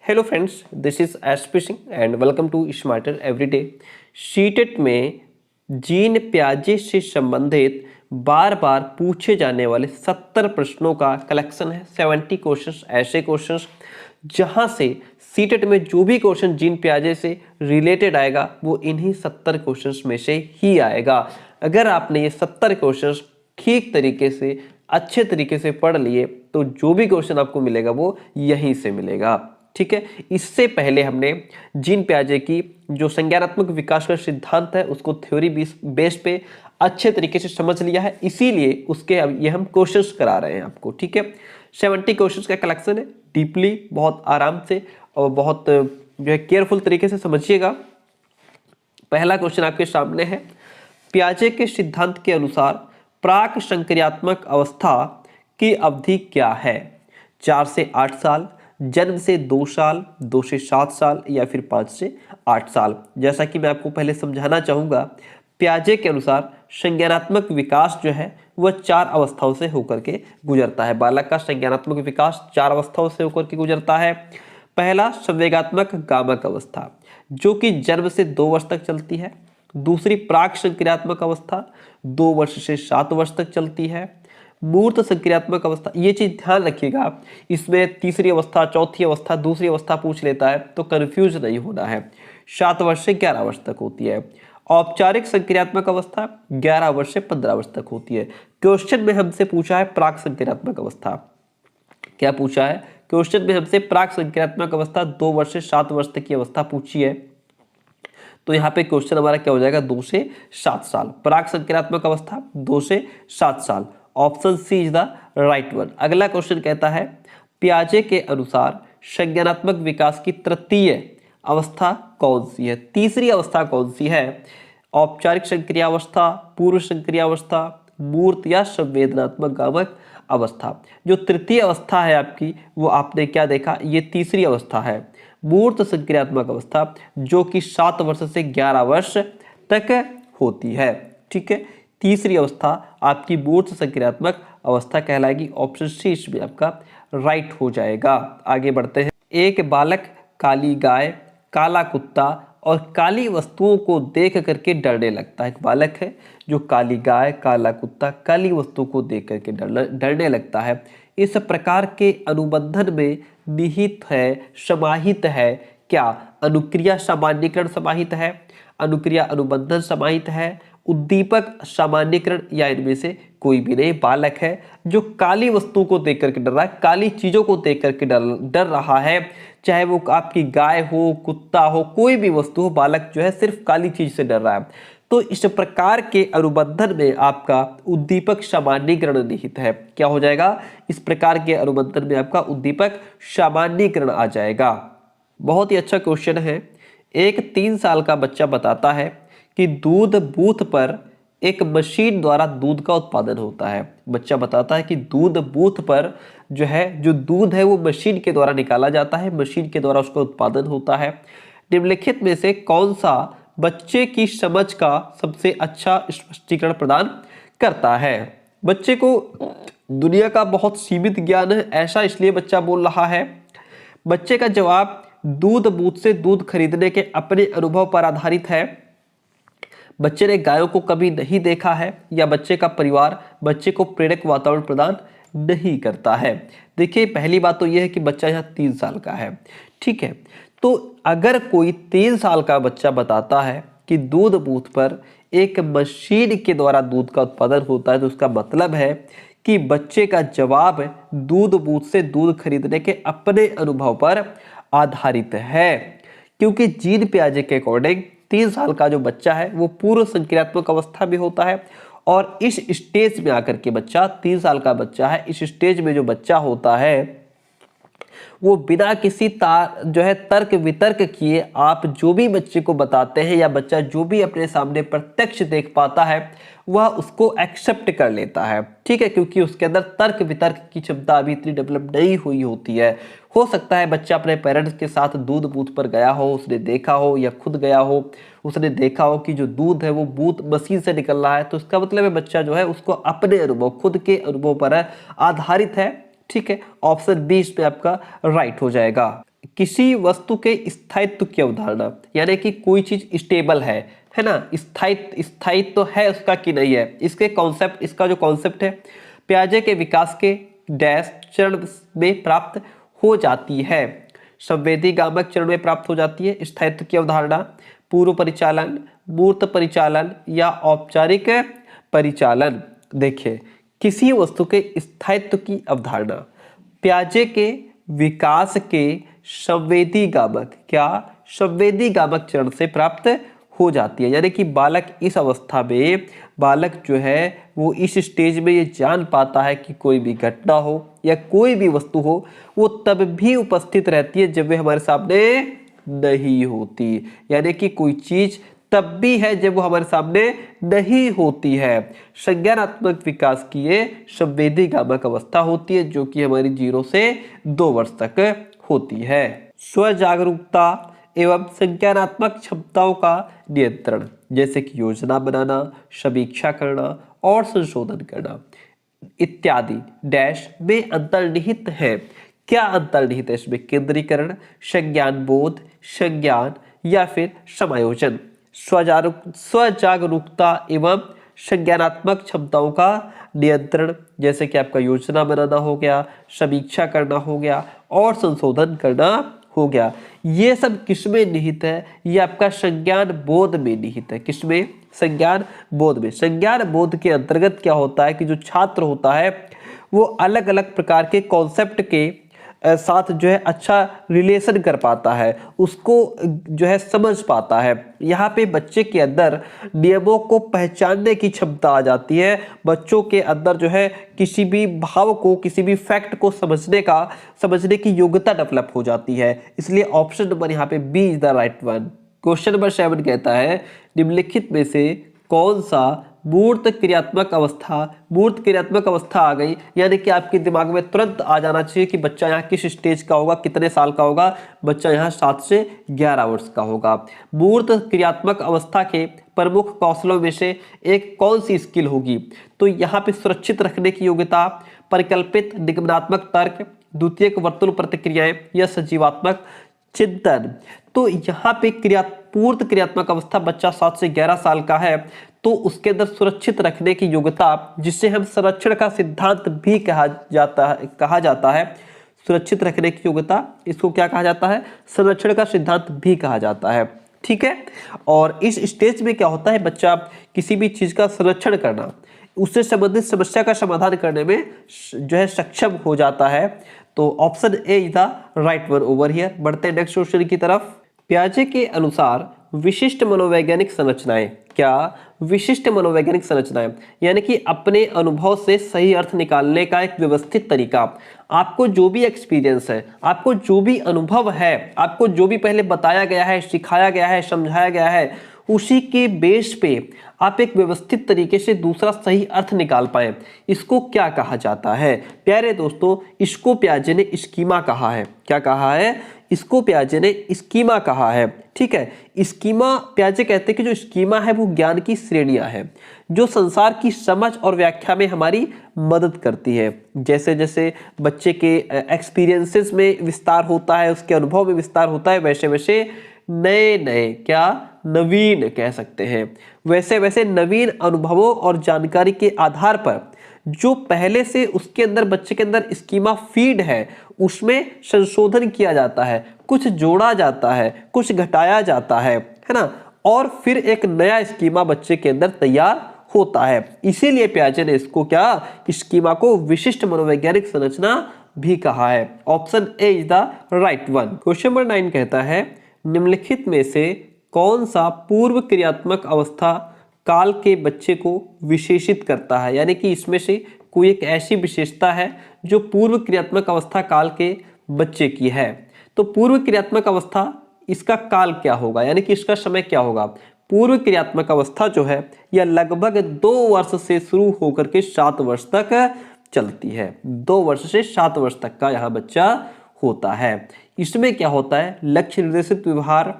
Hello friends, this is SP Singh and welcome to smarter everyday. CTET में Jean पियाजे से संबंधित बार बार पूछे जाने वाले 70 प्रश्नों का कलेक्शन है। 70 क्वेश्चंस, ऐसे क्वेश्चंस जहां से सीटेट में जो भी क्वेश्चन जीन पियाजे से रिलेटेड आएगा वो इन्हीं 70 क्वेश्चंस में से ही आएगा। अगर आपने ये 70 क्वेश्चंस ठीक तरीके से, अच्छे तरीके से पढ़ लिए तो जो भी क्वेश्चन आपको मिलेगा वो यहीं से मिलेगा। ठीक है, इससे पहले हमने जीन पियाजे की जो संज्ञानात्मक विकास का सिद्धांत है उसको थ्योरी बेस पे अच्छे तरीके से समझ लिया है, इसीलिए उसके अब ये हम क्वेश्चंस करा रहे हैं आपको। ठीक है, 70 क्वेश्चंस का कलेक्शन है। डीपली, बहुत आराम से और बहुत जो है केयरफुल तरीके से समझिएगा। पहला क्वेश्चन आपके सामने है, पियाजे के सिद्धांत के अनुसार प्राक संक्रियात्मक अवस्था की अवधि क्या है? 4 से 8 साल, जन्म से 2 साल, 2 से 7 साल या फिर 5 से 8 साल। जैसा कि मैं आपको पहले समझाना चाहूँगा, पियाजे के अनुसार संज्ञानात्मक विकास जो है वह 4 अवस्थाओं से होकर के गुजरता है। बालक का संज्ञानात्मक विकास 4 अवस्थाओं से होकर के गुजरता है। पहला, संवेगात्मक गामक अवस्था जो कि जन्म से 2 वर्ष तक चलती है। दूसरी, प्राक संक्रियात्मक अवस्था 2 वर्ष से 7 वर्ष तक चलती है। मूर्त संक्रियात्मक अवस्था, ये चीज ध्यान रखिएगा, इसमें तीसरी अवस्था, चौथी अवस्था, दूसरी अवस्था पूछ लेता है तो कंफ्यूज नहीं होना है। 7 वर्ष से 11 वर्ष तक होती है। औपचारिक संक्रियात्मक अवस्था 11 वर्ष से 15 वर्ष तक होती है। क्वेश्चन में हमसे पूछा है प्राक संक्रियात्मक अवस्था। क्या पूछा है? क्वेश्चन में हमसे प्राक संक्रियात्मक अवस्था 2 वर्ष से 7 वर्ष तक की अवस्था पूछी है, तो यहाँ पे क्वेश्चन हमारा क्या हो जाएगा? 2 से 7 साल। प्राक संक्रियात्मक अवस्था 2 से 7 साल। Option C is the right one. अगला क्वेश्चन कहता है, पियाजे के अनुसार संज्ञानात्मक विकास की तृतीय अवस्था कौन सी है? तीसरी अवस्था कौन सी है? औपचारिक संक्रिया अवस्था, पूर्व संक्रिया अवस्था, मूर्त या संवेदनात्मक गामक अवस्था। जो तृतीय अवस्था है आपकी, वो आपने क्या देखा? ये तीसरी अवस्था है, मूर्त संक्रियात्मक अवस्था, जो कि 7 वर्ष से 11 वर्ष तक होती है। ठीक है, तीसरी अवस्था आपकी मूर्त संक्रियात्मक अवस्था कहलाएगी। ऑप्शन सी इसमें आपका राइट हो जाएगा। आगे बढ़ते हैं। एक बालक काली गाय, काला कुत्ता और काली वस्तुओं को देख करके डरने लगता है। एक बालक है जो काली गाय, काला कुत्ता, काली वस्तुओं को देख करके डरने लगता है। इस प्रकार के अनुबंधन में निहित है, समाहित है क्या? अनुक्रिया सामान्यीकरण समाहित है, अनुक्रिया अनुबंधन समाहित है, उद्दीपक सामान्यीकरण या इनमें से कोई भी नहीं। बालक है जो काली वस्तुओं को देख करके डर रहा है, काली चीजों को देख करके डर रहा है, चाहे वो आपकी गाय हो, कुत्ता हो, कोई भी वस्तु हो, बालक जो है सिर्फ काली चीज से डर रहा है। तो इस प्रकार के अनुबंधन में आपका उद्दीपक सामान्यीकरण निहित है। क्या हो जाएगा? इस प्रकार के अनुबंधन में आपका उद्दीपक सामान्यीकरण आ जाएगा। बहुत ही अच्छा क्वेश्चन है। एक 3 साल का बच्चा बताता है कि दूध बूथ पर एक मशीन द्वारा दूध का उत्पादन होता है। बच्चा बताता है कि दूध बूथ पर जो दूध है वो मशीन के द्वारा निकाला जाता है, मशीन के द्वारा उसका उत्पादन होता है। निम्नलिखित में से कौन सा बच्चे की समझ का सबसे अच्छा स्पष्टीकरण प्रदान करता है? बच्चे को दुनिया का बहुत सीमित ज्ञान है, ऐसा इसलिए बच्चा बोल रहा है। बच्चे का जवाब दूध बूथ से दूध खरीदने के अपने अनुभव पर आधारित है। बच्चे ने गायों को कभी नहीं देखा है, या बच्चे का परिवार बच्चे को प्रेरक वातावरण प्रदान नहीं करता है। देखिए, पहली बात तो यह है कि बच्चा यहाँ 3 साल का है। ठीक है, तो अगर कोई 3 साल का बच्चा बताता है कि दूध बूथ पर एक मशीन के द्वारा दूध का उत्पादन होता है, तो उसका मतलब है कि बच्चे का जवाब दूध बूथ से दूध खरीदने के अपने अनुभव पर आधारित है। क्योंकि जीन पियाजे के अकॉर्डिंग 3 साल का जो बच्चा है वो पूर्व संक्रियात्मक अवस्था में होता है, और इस स्टेज में आकर के बच्चा, 3 साल का बच्चा है, इस स्टेज में जो बच्चा होता है वो बिना किसी तर्क वितर्क किए आप जो भी बच्चे को बताते हैं, या बच्चा जो भी अपने सामने प्रत्यक्ष देख पाता है वह उसको एक्सेप्ट कर लेता है। ठीक है, क्योंकि उसके अंदर तर्क वितर्क की क्षमता अभी इतनी डेवलप नहीं हुई होती है। हो सकता है बच्चा अपने पेरेंट्स के साथ दूध बूथ पर गया हो, उसने देखा हो, या खुद गया हो, उसने देखा हो कि जो दूध है वो बूथ मशीन से निकल रहा है, तो इसका मतलब है बच्चा जो है उसको अपने अनुभव, खुद के अनुभव पर आधारित है। ठीक है, ऑप्शन बी इस पे आपका राइट हो जाएगा। किसी वस्तु के स्थायित्व की अवधारणा, यानी कि कोई चीज स्टेबल है ना, स्थायित्व तो है उसका कि नहीं है, इसका जो कॉन्सेप्ट है प्याजे के विकास के डैश चरण में प्राप्त हो जाती है। संवेदी गामक चरण में प्राप्त हो जाती है स्थायित्व की अवधारणा। पूर्व परिचालन, मूर्त परिचालन या औपचारिक परिचालन। देखिए, किसी वस्तु के स्थायित्व की अवधारणा प्याजे के विकास के संवेदी गामक, क्या संवेदी गामक चरण से प्राप्त हो जाती है। यानी कि बालक इस अवस्था में, बालक जो है वो इस स्टेज में ये जान पाता है कि कोई भी घटना हो या कोई भी वस्तु हो वो तब भी उपस्थित रहती है जब वे हमारे सामने नहीं होती। यानी कि कोई चीज तब भी है जब वो हमारे सामने नहीं होती है। संज्ञानात्मक विकास की ये संवेदी गामक अवस्था होती है जो कि हमारी 0 से 2 वर्ष तक होती है। स्व जागरूकता एवं संज्ञानात्मक क्षमताओं का नियंत्रण, जैसे कि योजना बनाना, समीक्षा करना और संशोधन करना इत्यादि डैश में अंतर्निहित है। क्या अंतर्निहित है इसमें? केंद्रीकरण, संज्ञान बोध, संज्ञान या फिर समायोजन। स्वजागरूकता एवं संज्ञानात्मक क्षमताओं का नियंत्रण, जैसे कि आपका योजना बनाना हो गया, समीक्षा करना हो गया और संशोधन करना हो गया। ये सब किसमें निहित है? ये आपका संज्ञान बोध में निहित है। किसमें? संज्ञान बोध में। संज्ञान बोध के अंतर्गत क्या होता है कि जो छात्र होता है वो अलग अलग प्रकार के कॉन्सेप्ट के साथ जो है अच्छा रिलेशन कर पाता है, उसको जो है समझ पाता है। यहाँ पे बच्चे के अंदर नियमों को पहचानने की क्षमता आ जाती है। बच्चों के अंदर जो है किसी भी भाव को, किसी भी फैक्ट को समझने की योग्यता डेवलप हो जाती है। इसलिए ऑप्शन नंबर यहाँ पे B is the right one. Question number 7 कहता है निम्नलिखित में से कौन सा मूर्त क्रियात्मक अवस्था आ गई, यानी कि आपके दिमाग में तुरंत आ जाना चाहिए कि बच्चा यहाँ किस स्टेज का होगा, कितने साल का होगा। बच्चा यहाँ 7 से 11 वर्ष का होगा। मूर्त क्रियात्मक अवस्था के प्रमुख कौशलों में से एक कौन सी स्किल होगी? तो यहाँ पे सुरक्षित रखने की योग्यता, परिकल्पित निगमनात्मक तर्क, द्वितीयक वर्तुल प्रतिक्रियाएं या सजीवात्मक चिंतन। तो यहाँ पे पूर्त क्रियात्मक अवस्था बच्चा 7 से 11 साल का है तो उसके अंदर सुरक्षित रखने की योग्यता, जिसे हम संरक्षण का सिद्धांत भी कहा जाता है। सुरक्षित रखने की योग्यता, इसको क्या कहा जाता है? संरक्षण का सिद्धांत भी कहा जाता है। ठीक है। और इस स्टेज में क्या होता है, बच्चा किसी भी चीज का संरक्षण करना, उससे संबंधित समस्या का समाधान करने में जो है सक्षम हो जाता है। तो option A is the right one over here. बढ़ते हैं नेक्स्ट क्वेश्चन की तरफ। प्याजे के अनुसार विशिष्ट मनोवैज्ञानिक संरचनाएं, क्या विशिष्ट मनोवैज्ञानिक संरचनाएं यानी कि अपने अनुभव से सही अर्थ निकालने का एक व्यवस्थित तरीका। आपको जो भी एक्सपीरियंस है, आपको जो भी अनुभव है, आपको जो भी पहले बताया गया है, सिखाया गया है, समझाया गया है, उसी के बेस पे आप एक व्यवस्थित तरीके से दूसरा सही अर्थ निकाल पाए, इसको क्या कहा जाता है? प्यारे दोस्तों, इसको प्याजे ने स्कीमा कहा है। क्या कहा है? इसको प्याजे ने स्कीमा कहा है। ठीक है। स्कीमा, प्याजे कहते हैं कि जो स्कीमा है वो ज्ञान की श्रेणियां हैं जो संसार की समझ और व्याख्या में हमारी मदद करती है। जैसे जैसे बच्चे के एक्सपीरियंसेस में विस्तार होता है, उसके अनुभव में विस्तार होता है, वैसे वैसे नए क्या नवीन कह सकते हैं, वैसे वैसे नवीन अनुभवों और जानकारी के आधार पर जो पहले से उसके अंदर, बच्चे के अंदर स्कीमा फीड है, उसमें संशोधन किया जाता है, कुछ जोड़ा जाता है, कुछ घटाया जाता है ना, और फिर एक नया स्कीमा बच्चे के अंदर तैयार होता है। इसीलिए प्याजे ने इसको क्या, स्कीमा को विशिष्ट मनोवैज्ञानिक संरचना भी कहा है। Option A is the right one. Question number 9 कहता है निम्नलिखित में से कौन सा पूर्व क्रियात्मक अवस्था काल के बच्चे को विशेषित करता है, यानी कि इसमें से कोई एक ऐसी विशेषता है जो पूर्व क्रियात्मक अवस्था काल के बच्चे की है। तो पूर्व क्रियात्मक अवस्था, इसका काल क्या होगा, यानी कि इसका समय क्या होगा? पूर्व क्रियात्मक अवस्था जो है यह लगभग 2 वर्ष से शुरू होकर के 7 वर्ष तक चलती है। 2 वर्ष से 7 वर्ष तक का यहाँ बच्चा होता है। इसमें क्या होता है? लक्ष्य निर्देशित व्यवहार,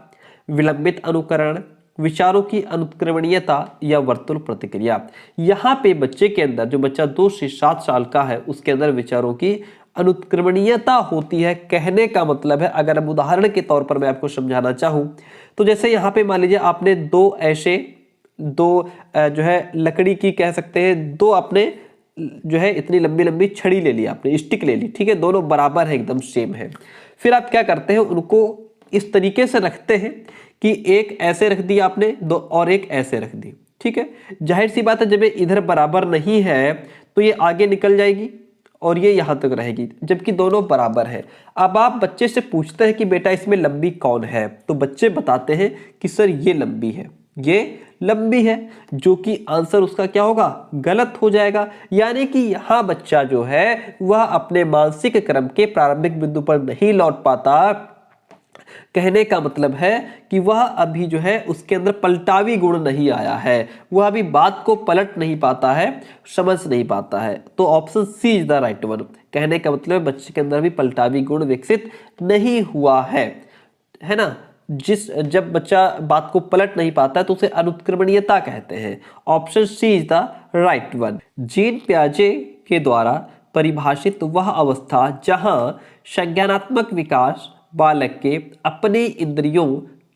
विलंबित अनुकरण, विचारों की अनुक्रमणीयता या वर्तुल प्रतिक्रिया। यहाँ पे बच्चे के अंदर, जो बच्चा 2 से 7 साल का है, उसके अंदर विचारों की अनुत्क्रमणीयता होती है। कहने का मतलब है, अगर हम उदाहरण के तौर पर मैं आपको समझाना चाहूं तो जैसे यहाँ पे मान लीजिए आपने दो जो है लकड़ी की कह सकते हैं, दो आपने जो है इतनी लंबी लंबी छड़ी ले ली, आपने स्टिक ले ली, ठीक है, दोनों बराबर है, एकदम सेम है। फिर आप क्या करते हैं, उनको इस तरीके से रखते हैं कि एक ऐसे रख दी आपने, दो और एक ऐसे रख दी, ठीक है। जाहिर सी बात है, जब ये इधर बराबर नहीं है तो ये आगे निकल जाएगी और ये यहां तक रहेगी, जबकि दोनों बराबर है। अब आप बच्चे से पूछते हैं कि बेटा इसमें लंबी कौन है, तो बच्चे बताते हैं कि सर ये लंबी है, ये लंबी है, जो कि आंसर उसका क्या होगा, गलत हो जाएगा। यानी कि यहां बच्चा जो है वह अपने मानसिक क्रम के प्रारंभिक बिंदु पर नहीं लौट पाता। कहने का मतलब है कि वह अभी जो है उसके अंदर पलटावी गुण नहीं आया है, वह अभी बात को पलट नहीं पाता है, समझ नहीं पाता है। तो option C is the right one. कहने का मतलब बच्चे के अंदर भी पलटावी गुण विकसित नहीं हुआ है ना। जब बच्चा बात को पलट नहीं पाता है तो उसे अनुत्क्रमणीयता कहते हैं। Option C is the right one. Jean पियाजे के द्वारा परिभाषित वह अवस्था जहां संज्ञानात्मक विकास बालक के अपने इंद्रियों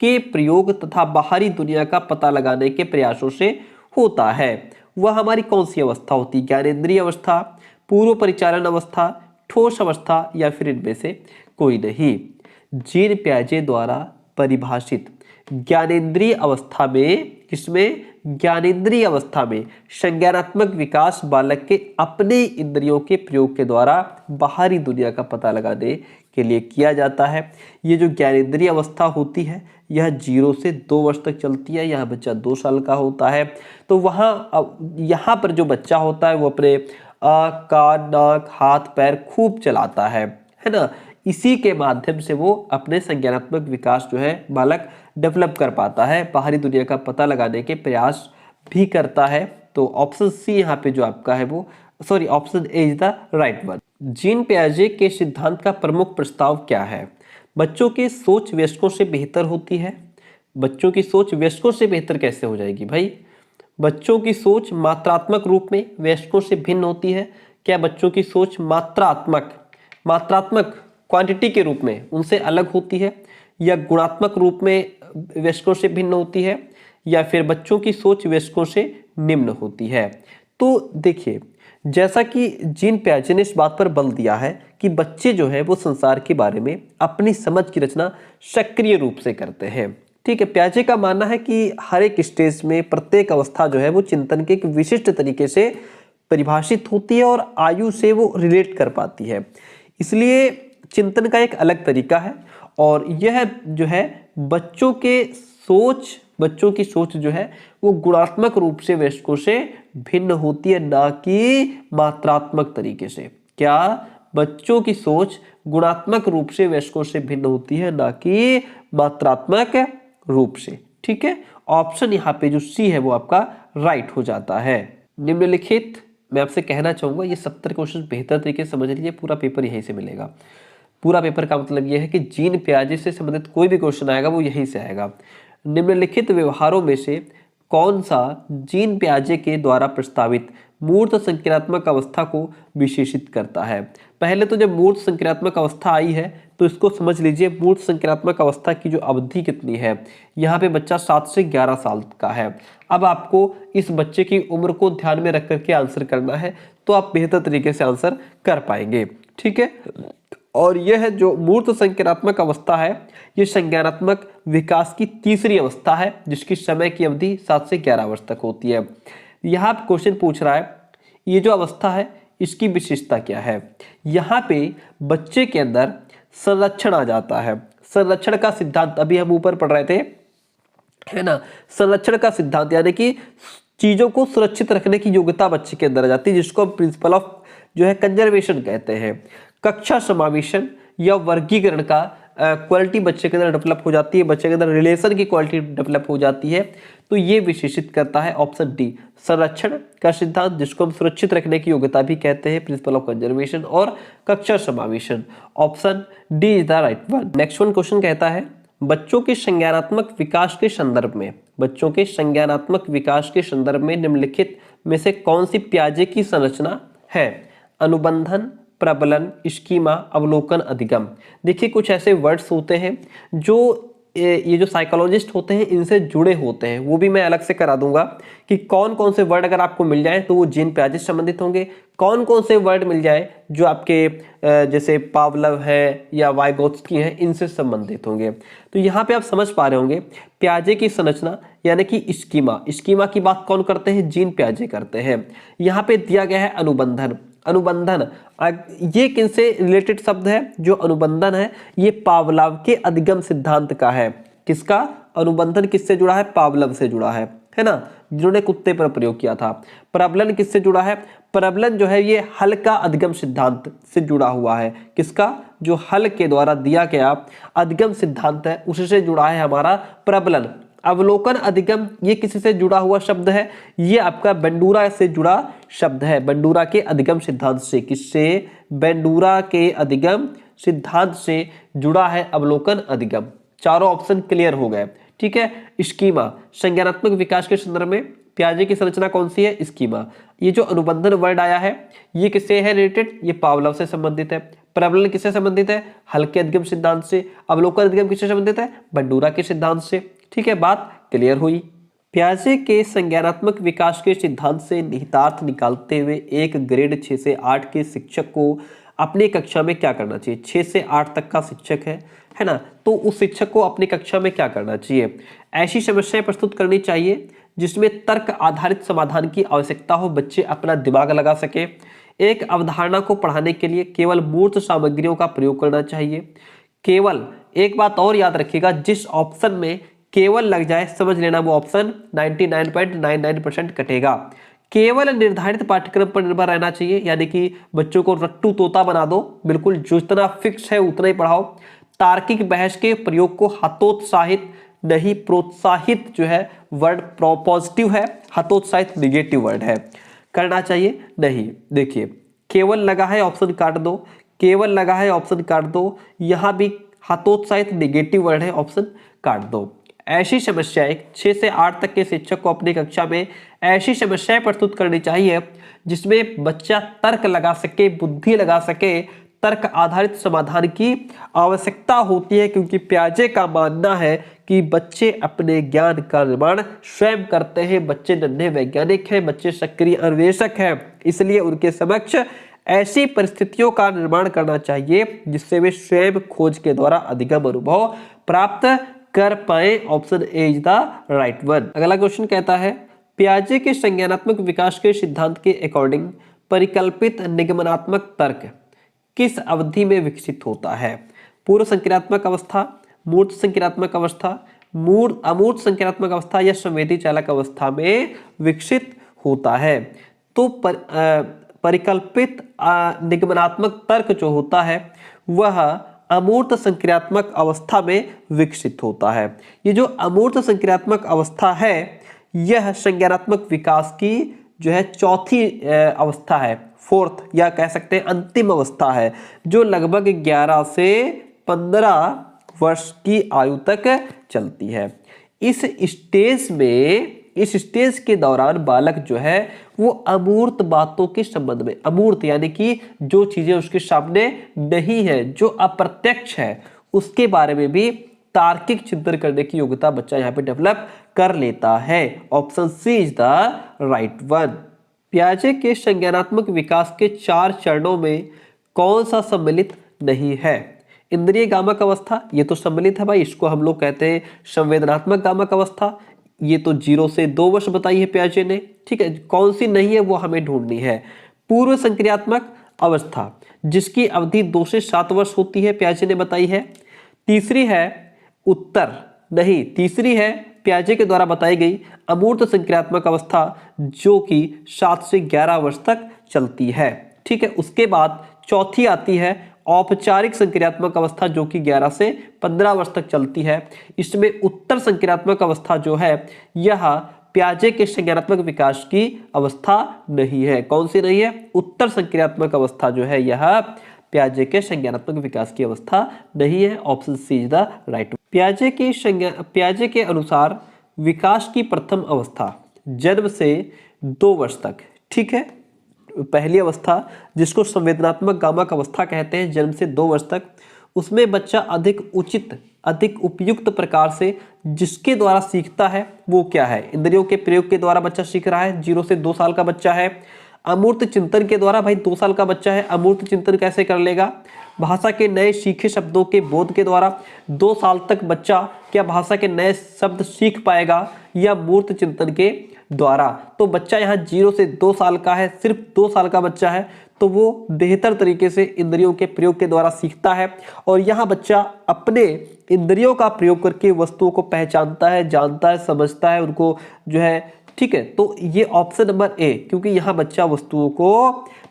के प्रयोग तथा बाहरी दुनिया का पता लगाने के प्रयासों से होता है, वह हमारी कौन सी अवस्था होती है? ज्ञानेंद्रिय अवस्था, पूर्व परिचालन अवस्था, ठोस अवस्था, या फिर इनमें से कोई नहीं। जीन पियाजे द्वारा परिभाषित ज्ञानेंद्रिय अवस्था में, किसमें? ज्ञानेंद्रिय अवस्था में संज्ञानात्मक विकास बालक के अपने इंद्रियों के प्रयोग के द्वारा बाहरी दुनिया का पता लगाने के लिए किया जाता है। ये जो ज्ञानेंद्रिय अवस्था होती है यह 0 से 2 वर्ष तक चलती है। यह बच्चा 2 साल का होता है। तो यहाँ पर जो बच्चा होता है वो अपने कान, नाक, हाथ, पैर खूब चलाता है ना। इसी के माध्यम से वो अपने संज्ञानात्मक विकास जो है बालक डेवलप कर पाता है, बाहरी दुनिया का पता लगाने के प्रयास भी करता है। तो ऑप्शन सी यहाँ पे जो आपका है वो, sorry, option A is the right one. Jean पियाजे के सिद्धांत का प्रमुख प्रस्ताव क्या है? बच्चों की सोच वयस्कों से बेहतर होती है। बच्चों की सोच वयस्कों से बेहतर कैसे हो जाएगी भाई? बच्चों की सोच मात्रात्मक रूप में वयस्कों से भिन्न होती है। क्या बच्चों की सोच मात्रात्मक क्वांटिटी के रूप में उनसे अलग होती है, या गुणात्मक रूप में वयस्कों से भिन्न होती है, या फिर बच्चों की सोच वयस्कों से निम्न होती है? तो देखिए, जैसा कि जीन पियाजे ने इस बात पर बल दिया है कि बच्चे जो है वो संसार के बारे में अपनी समझ की रचना सक्रिय रूप से करते हैं, ठीक है। पियाजे का मानना है कि हर एक स्टेज में प्रत्येक अवस्था जो है वो चिंतन के एक विशिष्ट तरीके से परिभाषित होती है और आयु से वो रिलेट कर पाती है। इसलिए चिंतन का एक अलग तरीका है, और यह जो है बच्चों की सोच जो है वो गुणात्मक रूप से वयस्कों से भिन्न होती है, ना कि मात्रात्मक तरीके से। क्या? बच्चों की सोच गुणात्मक रूप से वयस्कों से भिन्न होती है, ना कि मात्रात्मक रूप से, ठीक है। ऑप्शन यहाँ पे जो सी है वो आपका राइट हो जाता है। निम्नलिखित, मैं आपसे कहना चाहूंगा ये 70 क्वेश्चन बेहतर तरीके से समझ लीजिए, पूरा पेपर यहीं से मिलेगा। पूरा पेपर का मतलब यह है कि जीन पियाजे से संबंधित कोई भी क्वेश्चन आएगा वो यहीं से आएगा। निम्नलिखित व्यवहारों में से कौन सा जीन पियाजे के द्वारा प्रस्तावित मूर्त संक्रियात्मक अवस्था को विशेषित करता है? पहले तो जब मूर्त संक्रियात्मक अवस्था आई है तो इसको समझ लीजिए, मूर्त संक्रियात्मक अवस्था की जो अवधि कितनी है। यहाँ पे बच्चा 7 से 11 साल का है। अब आपको इस बच्चे की उम्र को ध्यान में रख करके आंसर करना है, तो आप बेहतर तरीके से आंसर कर पाएंगे, ठीक है। और यह जो मूर्त संक्रियात्मक अवस्था है ये संज्ञानात्मक विकास की तीसरी अवस्था है, जिसकी समय की अवधि 7 से 11 वर्ष तक होती है। यहाँ क्वेश्चन पूछ रहा है ये जो अवस्था है इसकी विशेषता क्या है? यहाँ पे बच्चे के अंदर संरक्षण आ जाता है। संरक्षण का सिद्धांत अभी हम ऊपर पढ़ रहे थे, है ना। संरक्षण का सिद्धांत यानी कि चीजों को सुरक्षित रखने की योग्यता बच्चे के अंदर आ जाती है, जिसको हम प्रिंसिपल ऑफ जो है कंजर्वेशन कहते हैं। कक्षा समावेशन या वर्गीकरण का क्वालिटी बच्चे के अंदर डेवलप हो जाती है, बच्चे के अंदर रिलेशन की क्वालिटी डेवलप हो जाती है। तो ये विशेषित करता है ऑप्शन डी, संरक्षण का सिद्धांत, जिसको हम सुरक्षित रखने की योग्यता भी कहते हैं, प्रिंसिपल ऑफ कंजर्वेशन और कक्षा समावेशन। Option D is the right one. Next one question कहता है बच्चों के संज्ञानात्मक विकास के संदर्भ में, बच्चों के संज्ञानात्मक विकास के संदर्भ में निम्नलिखित में से कौन सी पियाजे की संरचना है? अनुबंधन, प्रबलन, स्कीमा, अवलोकन, अधिगम। देखिए कुछ ऐसे वर्ड्स होते हैं जो ये जो साइकोलॉजिस्ट होते हैं इनसे जुड़े होते हैं, वो भी मैं अलग से करा दूंगा कि कौन कौन से वर्ड अगर आपको मिल जाए तो वो जीन पियाजे से संबंधित होंगे, कौन कौन से वर्ड मिल जाए जो आपके जैसे पावलव है या वाइगोत्स्की है इनसे संबंधित होंगे। तो यहाँ पे आप समझ पा रहे होंगे पियाजे की संरचना यानी कि स्कीमा, स्कीमा की बात कौन करते हैं, जीन पियाजे करते हैं। यहाँ पे दिया गया है अनुबंधन, अनुबंधन ये किनसे रिलेटेड शब्द है, जो अनुबंधन है ये पावलव के अधिगम सिद्धांत का है। किसका अनुबंधन किससे जुड़ा है, पावलव से जुड़ा है ना, जिन्होंने कुत्ते पर प्रयोग किया था। प्रबलन किससे जुड़ा है, प्रबलन जो है ये हल का अधिगम सिद्धांत से जुड़ा हुआ है। किसका, जो हल के द्वारा दिया गया अधिगम सिद्धांत है उससे जुड़ा है हमारा प्रबलन। अवलोकन अधिगम ये किसी से जुड़ा हुआ शब्द है, ये आपका बेंडूरा से जुड़ा शब्द है, बेंडूरा के अधिगम सिद्धांत से। किससे, बेंडूरा के अधिगम सिद्धांत से जुड़ा है अवलोकन अधिगम। चारों ऑप्शन क्लियर हो गए, ठीक है। स्कीमा, संज्ञानात्मक विकास के संदर्भ में पियाजे की संरचना कौन सी है, स्कीमा। ये जो अनुबंधन वर्ड आया है ये किससे है रिलेटेड, ये पावलव से संबंधित है। प्रबलन किससे संबंधित है, हल के अधिगम सिद्धांत से। अवलोकन अधिगम किससे संबंधित है, बेंडूरा के सिद्धांत से। ठीक है, बात क्लियर हुई। पियाजे के संज्ञानात्मक विकास के सिद्धांत से निहितार्थ निकालते हुए एक ग्रेड 6 से 8 के शिक्षक को अपनी कक्षा में क्या करना चाहिए। 6 से 8 तक का शिक्षक है ना, तो उस शिक्षक को अपनी कक्षा में क्या करना चाहिए, ऐसी समस्याएं प्रस्तुत करनी चाहिए जिसमें तर्क आधारित समाधान की आवश्यकता हो, बच्चे अपना दिमाग लगा सके। एक अवधारणा को पढ़ाने के लिए केवल मूर्त सामग्रियों का प्रयोग करना चाहिए। केवल एक बात और याद रखिएगा, जिस ऑप्शन में केवल लग जाए समझ लेना वो ऑप्शन 99.99% कटेगा। केवल निर्धारित पाठ्यक्रम पर निर्भर रहना चाहिए, यानी कि बच्चों को रट्टू तोता बना दो, बिल्कुल जितना फिक्स है उतना ही पढ़ाओ। तार्किक बहस के प्रयोग को हतोत्साहित नहीं प्रोत्साहित जो है वर्ड पॉजिटिव है, हतोत्साहित निगेटिव वर्ड है, करना चाहिए नहीं। देखिए केवल लगा है ऑप्शन काट दो, केवल लगा है ऑप्शन काट दो, यहां भी हतोत्साहित निगेटिव वर्ड है ऑप्शन काट दो। ऐसी समस्याएं 6 से 8 तक के शिक्षक को अपनी कक्षा में ऐसी समस्याएं प्रस्तुत करनी चाहिए जिसमें बच्चा तर्क लगा सके, बुद्धि लगा सके, तर्क आधारित समाधान की आवश्यकता होती है, क्योंकि पियाजे का मानना है कि बच्चे अपने ज्ञान का निर्माण स्वयं करते हैं, बच्चे नन्हे वैज्ञानिक हैं, बच्चे सक्रिय अन्वेषक हैं, इसलिए उनके समक्ष ऐसी परिस्थितियों का निर्माण करना चाहिए जिससे वे स्वयं खोज के द्वारा अधिगम अनुभव प्राप्त कर पाए। Option A is the right one. अगला क्वेश्चन कहता है पियाजे के संज्ञानात्मक विकास के सिद्धांत के अकॉर्डिंग परिकल्पित निगमनात्मक तर्क किस अवधि में विकसित होता है। पूर्व संक्रियात्मक अवस्था, मूर्त संक्रियात्मक अवस्था, अमूर्त संक्रियात्मक अवस्था या संवेदी चालक अवस्था में विकसित होता है। तो परिकल्पित निगमनात्मक तर्क जो होता है वह अमूर्त संक्रियात्मक अवस्था में विकसित होता है। ये जो अमूर्त संक्रियात्मक अवस्था है यह संज्ञानात्मक विकास की जो है चौथी अवस्था है, फोर्थ या कह सकते हैं अंतिम अवस्था है, जो लगभग 11 से 15 वर्ष की आयु तक चलती है। इस स्टेज के दौरान बालक जो है वो अमूर्त बातों के संबंध में, अमूर्त यानी कि जो चीजें उसके सामने नहीं है, जो अप्रत्यक्ष है, उसके बारे में भी तार्किक चिंतन करने की योग्यता बच्चा यहाँ पे डेवलप कर लेता है। Option C is the right one. पियाजे के संज्ञानात्मक विकास के 4 चरणों में कौन सा सम्मिलित नहीं है। इंद्रिय गामक अवस्था ये तो सम्मिलित है भाई, इसको हम लोग कहते हैं संवेदनात्मक गामक अवस्था, ये तो 0 से 2 वर्ष बताई है पियाजे ने। ठीक है, कौन सी नहीं है वो हमें ढूंढनी है। पूर्व संक्रियात्मक अवस्था जिसकी अवधि 2 से 7 वर्ष होती है पियाजे ने बताई है। तीसरी है उत्तर नहीं, तीसरी है पियाजे के द्वारा बताई गई अमूर्त संक्रियात्मक अवस्था जो कि 7 से 11 वर्ष तक चलती है। ठीक है, उसके बाद चौथी आती है औपचारिक संक्रियात्मक अवस्था जो कि 11 से 15 वर्ष तक चलती है। इसमें उत्तर संक्रियात्मक अवस्था जो है यह पियाजे के संज्ञानात्मक विकास की अवस्था नहीं है। कौन सी नहीं है, उत्तर संक्रियात्मक अवस्था जो है यह पियाजे के संज्ञानात्मक विकास की अवस्था नहीं है। Option C is the right. पियाजे के अनुसार विकास की प्रथम अवस्था जन्म से 2 वर्ष तक, ठीक है, पहली अवस्था जिसको संवेदनात्मक गामक अवस्था कहते हैं, जन्म से 2 वर्ष तक, उसमें बच्चा अधिक उचित, अधिक उपयुक्त प्रकार से जिसके द्वारा सीखता है वो क्या है? इंद्रियों के प्रयोग के द्वारा बच्चा सीख रहा है, 0 से 2 साल का बच्चा है। अमूर्त चिंतन के द्वारा, भाई 2 साल का बच्चा है, अमूर्त चिंतन कैसे कर लेगा? भाषा के नए सीखे शब्दों के बोध के द्वारा। 2 साल तक बच्चा क्या भाषा के नए शब्द सीख पाएगा या मूर्त चिंतन के द्वारा? तो बच्चा यहाँ 0 से 2 साल का है, सिर्फ 2 साल का बच्चा है, तो वो बेहतर तरीके से इंद्रियों के प्रयोग के द्वारा सीखता है और यहाँ बच्चा अपने इंद्रियों का प्रयोग करके वस्तुओं को पहचानता है, जानता है, समझता है, उनको जो है, ठीक है। तो ये ऑप्शन नंबर ए, क्योंकि यहाँ बच्चा वस्तुओं को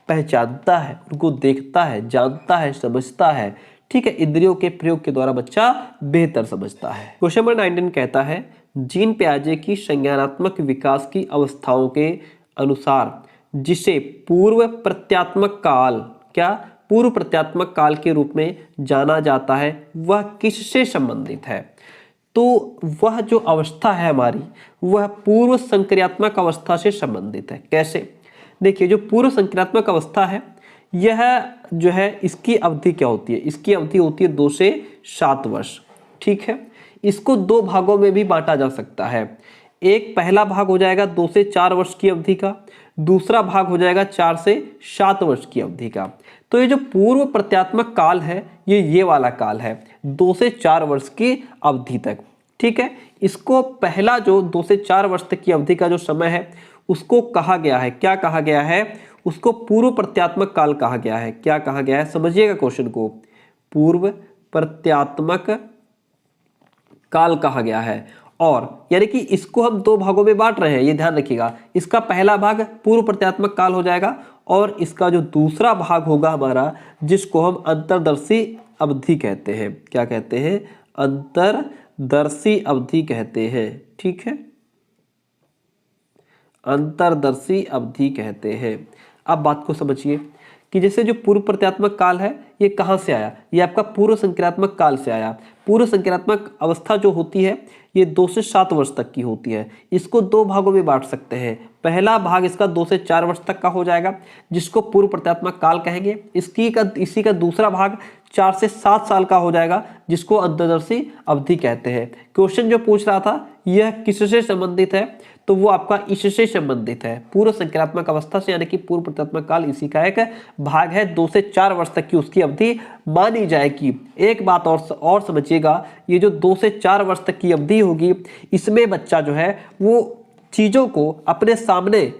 पहचानता है, उनको देखता है, जानता है, समझता है, ठीक है। इंद्रियों के प्रयोग के द्वारा बच्चा बेहतर समझता है। क्वेश्चन नंबर 19 कहता है जीन पियाजे की संज्ञानात्मक विकास की अवस्थाओं के अनुसार जिसे पूर्व प्रत्यात्मक काल, क्या पूर्व प्रत्यात्मक काल के रूप में जाना जाता है, वह किससे संबंधित है? तो वह जो अवस्था है हमारी, वह पूर्व संक्रियात्मक अवस्था से संबंधित है। कैसे? देखिए, जो पूर्व संक्रियात्मक अवस्था है, यह जो है इसकी अवधि क्या होती है? इसकी अवधि होती है 2 से 7 वर्ष, ठीक है। इसको 2 भागों में भी बांटा जा सकता है। एक पहला भाग हो जाएगा 2 से 4 वर्ष की अवधि का, दूसरा भाग हो जाएगा 4 से 7 वर्ष की अवधि का। तो ये जो पूर्व प्रत्यात्मक काल है, ये वाला काल है 2 से 4 वर्ष की अवधि तक, ठीक है। इसको पहला जो 2 से 4 वर्ष तक की अवधि का जो समय है, उसको कहा गया है, क्या कहा गया है? उसको पूर्व प्रत्यात्मक काल कहा गया है। क्या कहा गया है? समझिएगा क्वेश्चन को, पूर्व प्रत्यात्मक काल कहा गया है। और यानी कि इसको हम 2 भागों में बांट रहे हैं, ये ध्यान रखिएगा। इसका पहला भाग पूर्व प्रत्यात्मक काल हो जाएगा और इसका जो दूसरा भाग होगा हमारा, जिसको हम अंतर्दर्शी अवधि कहते हैं। क्या कहते हैं? अंतर्दर्शी अवधि कहते हैं, ठीक है, अंतर्दर्शी अवधि कहते हैं। अब बात को समझिए कि जैसे जो पूर्व प्रत्यात्मक काल है, ये कहाँ से आया? ये आपका पूर्व संक्रियात्मक काल से आया। पूर्व संक्रियात्मक अवस्था जो होती है, ये 2 से 7 वर्ष तक की होती है। इसको 2 भागों में बांट सकते हैं। पहला भाग इसका 2 से 4 वर्ष तक का हो जाएगा, जिसको पूर्व प्रत्यात्मक काल कहेंगे। इसी का दूसरा भाग 4 से 7 साल का हो जाएगा, जिसको अंतर्दर्शी अवधि कहते हैं। क्वेश्चन जो पूछ रहा था, यह किससे संबंधित है? तो वो आपका इससे संबंधित है, पूर्व संक्रियात्मक अवस्था से, यानी कि पूर्व प्रत्यात्मक काल इसी का एक भाग है। 2 से 4 वर्ष तक की उसकी अवधि मानी जाएगी। एक बात और समझिएगा, ये जो 2 से 4 वर्ष तक की अवधि होगी, इसमें बच्चा जो है वो चीजों को अपने सामने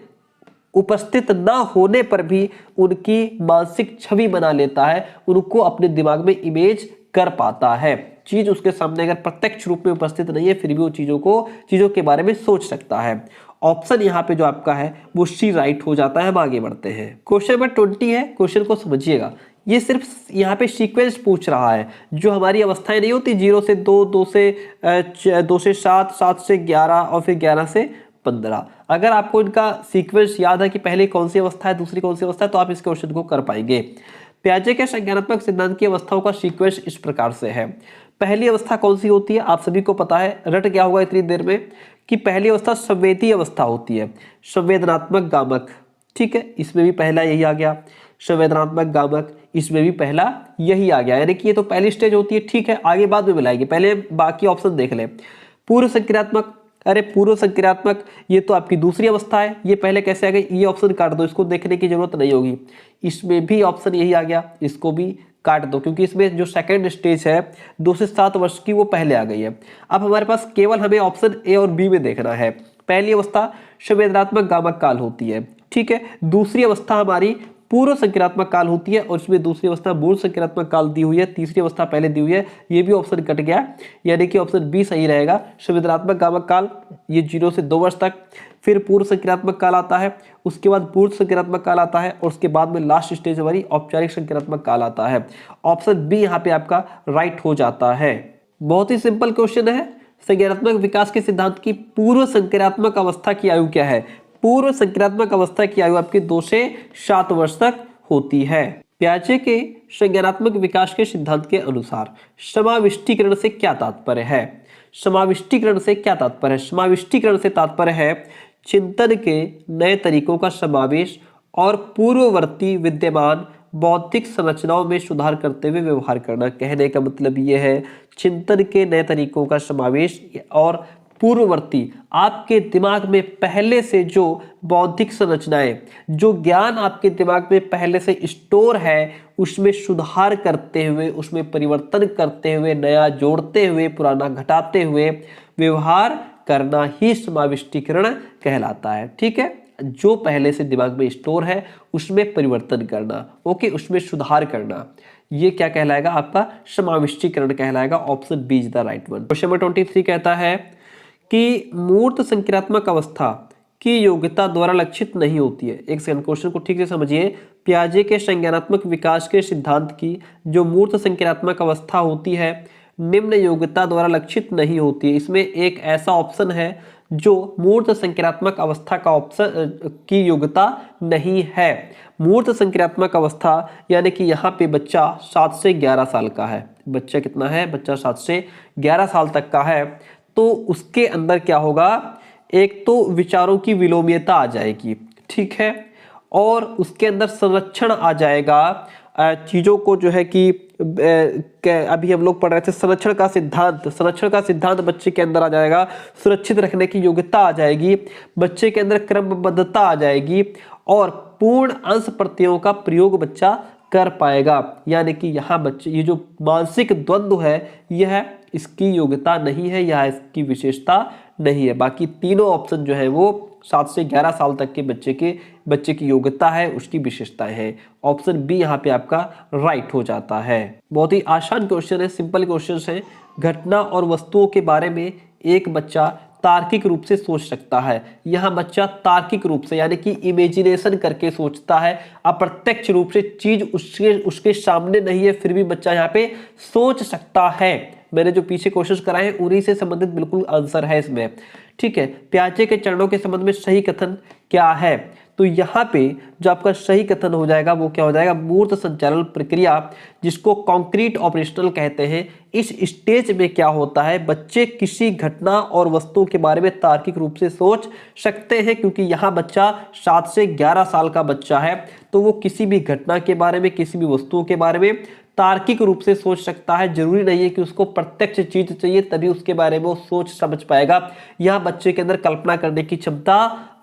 उपस्थित ना होने पर भी उनकी मानसिक छवि बना लेता है, उनको अपने दिमाग में इमेज कर पाता है। चीज उसके सामने अगर प्रत्यक्ष रूप में उपस्थित नहीं है, फिर भी वो चीजों के बारे में सोच सकता है। ऑप्शन यहाँ पे जो आपका है वो सी राइट हो जाता है। हम आगे बढ़ते हैं। क्वेश्चन नंबर 20 है, क्वेश्चन को समझिएगा। ये सिर्फ यहाँ पे सीक्वेंस पूछ रहा है, जो हमारी अवस्थाएं नहीं होती 0 से 2, 2 से 7, 7 से 11 और फिर 11 से 15। अगर आपको इनका सीक्वेंस याद है कि पहले कौन सी अवस्था है, दूसरी कौन सी अवस्था है, तो आप इस क्वेश्चन को कर पाएंगे। पियाजे के संज्ञानात्मक सिद्धांत की अवस्थाओं का सीक्वेंस इस प्रकार से है। पहली अवस्था कौन सी होती है? आप सभी को पता है, रट गया होगा इतनी देर में, कि पहली अवस्था संवेदी अवस्था होती है, संवेदनात्मक गामक, ठीक है। इसमें भी पहला यही आ गया, संवेदनात्मक गामक, इसमें भी पहला यही आ गया, यानी कि ये तो पहली स्टेज होती है, ठीक है। आगे बाद में मिलाएंगे, पहले बाकी ऑप्शन देख लें। पूर्व संक्रियात्मक, अरे पूर्व संक्रियात्मक ये तो आपकी दूसरी अवस्था है, ये पहले कैसे आ गई? ये ऑप्शन काट दो, इसको देखने की जरूरत नहीं होगी। इसमें भी ऑप्शन यही आ गया, इसको भी काट दो, क्योंकि इसमें जो सेकंड स्टेज है 2 से 7 वर्ष की, वो पहले आ गई है। अब हमारे पास केवल हमें ऑप्शन ए और बी में देखना है। पहली अवस्था संवेदनात्मक गामक काल होती है, ठीक है। दूसरी अवस्था हमारी पूर्व संक्रियात्मक काल होती है, और इसमें दूसरी अवस्था मूल संक्रियात्मक काल दी हुई है, तीसरी अवस्था पहले दी हुई है। ये भी ऑप्शन कट गया, यानी कि ऑप्शन बी सही रहेगा। संवेदनात्मक गामक काल ये 0 से 2 वर्ष तक, फिर पूर्व संक्रियात्मक काल आता है, उसके बाद पूर्व संक्रियात्मक काल आता है, और उसके बाद में लास्ट स्टेज हमारी औपचारिक संक्रियात्मक काल आता है। ऑप्शन बी यहाँ पे आपका राइट हो जाता है। बहुत ही सिंपल क्वेश्चन है। संज्ञानात्मक विकास के सिद्धांत की पूर्व संक्रियात्मक अवस्था की आयु क्या है? पूर्व संक्रियात्मक अवस्था की आयु आपकी 2 से 7 वर्ष तक होती है। पियाजे के संज्ञानात्मक विकास के सिद्धांत के अनुसार समाविष्टीकरण से क्या तात्पर्य है? समाविष्टीकरण से क्या तात्पर्य है? समाविष्टीकरण से तात्पर्य है चिंतन के नए तरीकों का समावेश और पूर्ववर्ती विद्यमान बौद्धिक संरचनाओं में सुधार करते हुए व्यवहार करना। कहने का मतलब ये है चिंतन के नए तरीकों का समावेश और पूर्ववर्ती आपके दिमाग में पहले से जो बौद्धिक संरचनाएं, जो ज्ञान आपके दिमाग में पहले से स्टोर है, उसमें सुधार करते हुए, उसमें परिवर्तन करते हुए, नया जोड़ते हुए, पुराना घटाते हुए व्यवहार करना ही समाविष्टीकरण कहलाता है। ठीक है, जो पहले से दिमाग में स्टोर है उसमें परिवर्तन करना, ओके, उसमें सुधार करना, ये क्या कहलाएगा? आपका समाविष्टीकरण कहलाएगा। Option B is the right one. Question number 23 कहता है कि मूर्त संक्रियात्मक अवस्था की योग्यता द्वारा लक्षित नहीं होती है। एक सेकंड, क्वेश्चन को ठीक से समझिए। पियाजे के संज्ञानात्मक विकास के सिद्धांत की जो मूर्त संक्रियात्मक अवस्था होती है निम्न योग्यता द्वारा लक्षित नहीं होती है। इसमें एक ऐसा ऑप्शन है जो मूर्त संक्रियात्मक अवस्था का ऑप्शन की योग्यता नहीं है। मूर्त संक्रियात्मक अवस्था यानी कि यहाँ पे बच्चा 7 से 11 साल का है। बच्चा कितना है? बच्चा 7 से 11 साल तक का है। तो उसके अंदर क्या होगा? एक तो विचारों की विलोमीयता आ जाएगी, ठीक है, और उसके अंदर संरक्षण आ जाएगा। चीजों को जो है कि अभी हम लोग पढ़ रहे थे संरक्षण का सिद्धांत बच्चे के अंदर आ जाएगा। सुरक्षित रखने की योग्यता आ जाएगी, बच्चे के अंदर क्रमबद्धता आ जाएगी और पूर्ण अंश प्रत्ययों का प्रयोग बच्चा कर पाएगा। यानी कि यहाँ बच्चे ये जो मानसिक द्वंद्व है यह इसकी योग्यता नहीं है, यह इसकी विशेषता नहीं है। बाकी तीनों ऑप्शन जो है वो 7 से 11 साल तक के बच्चे की योग्यता है, उसकी विशेषताएं हैं। ऑप्शन बी यहाँ पे आपका राइट हो जाता है। बहुत ही आसान क्वेश्चन है, सिंपल क्वेश्चन है। घटना और वस्तुओं के बारे में एक बच्चा तार्किक रूप से सोच सकता है। यहाँ बच्चा तार्किक रूप से यानी कि इमेजिनेशन करके सोचता है। अप्रत्यक्ष रूप से चीज उसके सामने नहीं है फिर भी बच्चा यहाँ पे सोच सकता है। मैंने जो पीछे क्वेश्चन कराए हैं उन्हीं से संबंधित बिल्कुल आंसर है इसमें। ठीक है, पियाजे के चरणों के संबंध में सही कथन क्या है? तो यहाँ पे जो आपका सही कथन हो जाएगा वो क्या हो जाएगा? मूर्त संचालन प्रक्रिया, जिसको कॉन्क्रीट ऑपरेशनल कहते हैं। इस स्टेज में क्या होता है? बच्चे किसी घटना और वस्तु के बारे में तार्किक रूप से सोच सकते हैं, क्योंकि यहाँ बच्चा 7 से 11 साल का बच्चा है, तो वो किसी भी घटना के बारे में, किसी भी वस्तुओं के बारे में तार्किक रूप से सोच सकता है। जरूरी नहीं है कि उसको प्रत्यक्ष चीज चाहिए तभी उसके बारे में वो सोच समझ पाएगा। यह बच्चे के अंदर कल्पना करने की क्षमता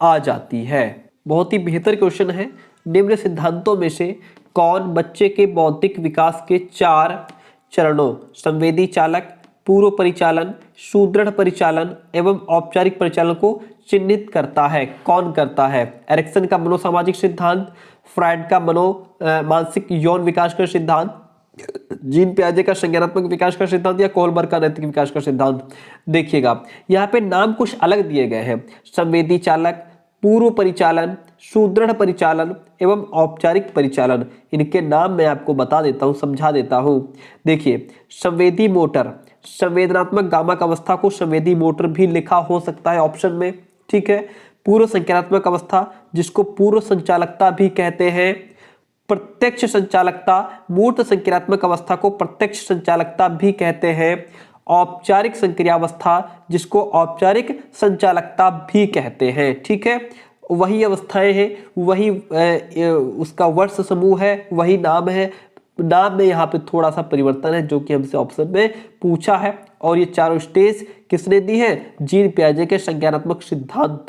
आ जाती है। बहुत ही बेहतर क्वेश्चन है। निम्न सिद्धांतों में से कौन बच्चे के बौद्धिक विकास के 4 चरणों संवेदी चालक, पूर्व परिचालन, सुदृढ़ परिचालन एवं औपचारिक परिचालन को चिन्हित करता है? कौन करता है? एरिक्सन का मनोसामाजिक सिद्धांत, फ्रायड का मानसिक यौन विकास का सिद्धांत, जीन पियाजे का संज्ञानात्मक विकास का सिद्धांत या कोहलबर्ग का नैतिक विकास का सिद्धांत? देखिएगा यहाँ पे नाम कुछ अलग दिए गए हैं। संवेदी चालक, पूर्व परिचालन, सुदृढ़ परिचालन एवं औपचारिक परिचालन। इनके नाम मैं आपको बता देता हूं, समझा देता हूं। देखिए, संवेदी मोटर, संवेदनात्मक गामक अवस्था को संवेदी मोटर भी लिखा हो सकता है ऑप्शन में। ठीक है, पूर्व संज्ञानात्मक अवस्था जिसको पूर्व संचालकता भी कहते हैं, प्रत्यक्ष संचालकता, मूर्त संक्रियात्मक अवस्था को प्रत्यक्ष संचालकता भी कहते हैं, औपचारिक संक्रियावस्था जिसको औपचारिक संचालकता भी कहते हैं। ठीक है, वही अवस्थाएं हैं, वही उसका वर्ष समूह है, वही नाम है। नाम में यहाँ पे थोड़ा सा परिवर्तन है जो कि हमसे ऑप्शन में पूछा है। और ये चारों स्टेज किसने दी है? जीन पियाजे के संज्ञानात्मक सिद्धांत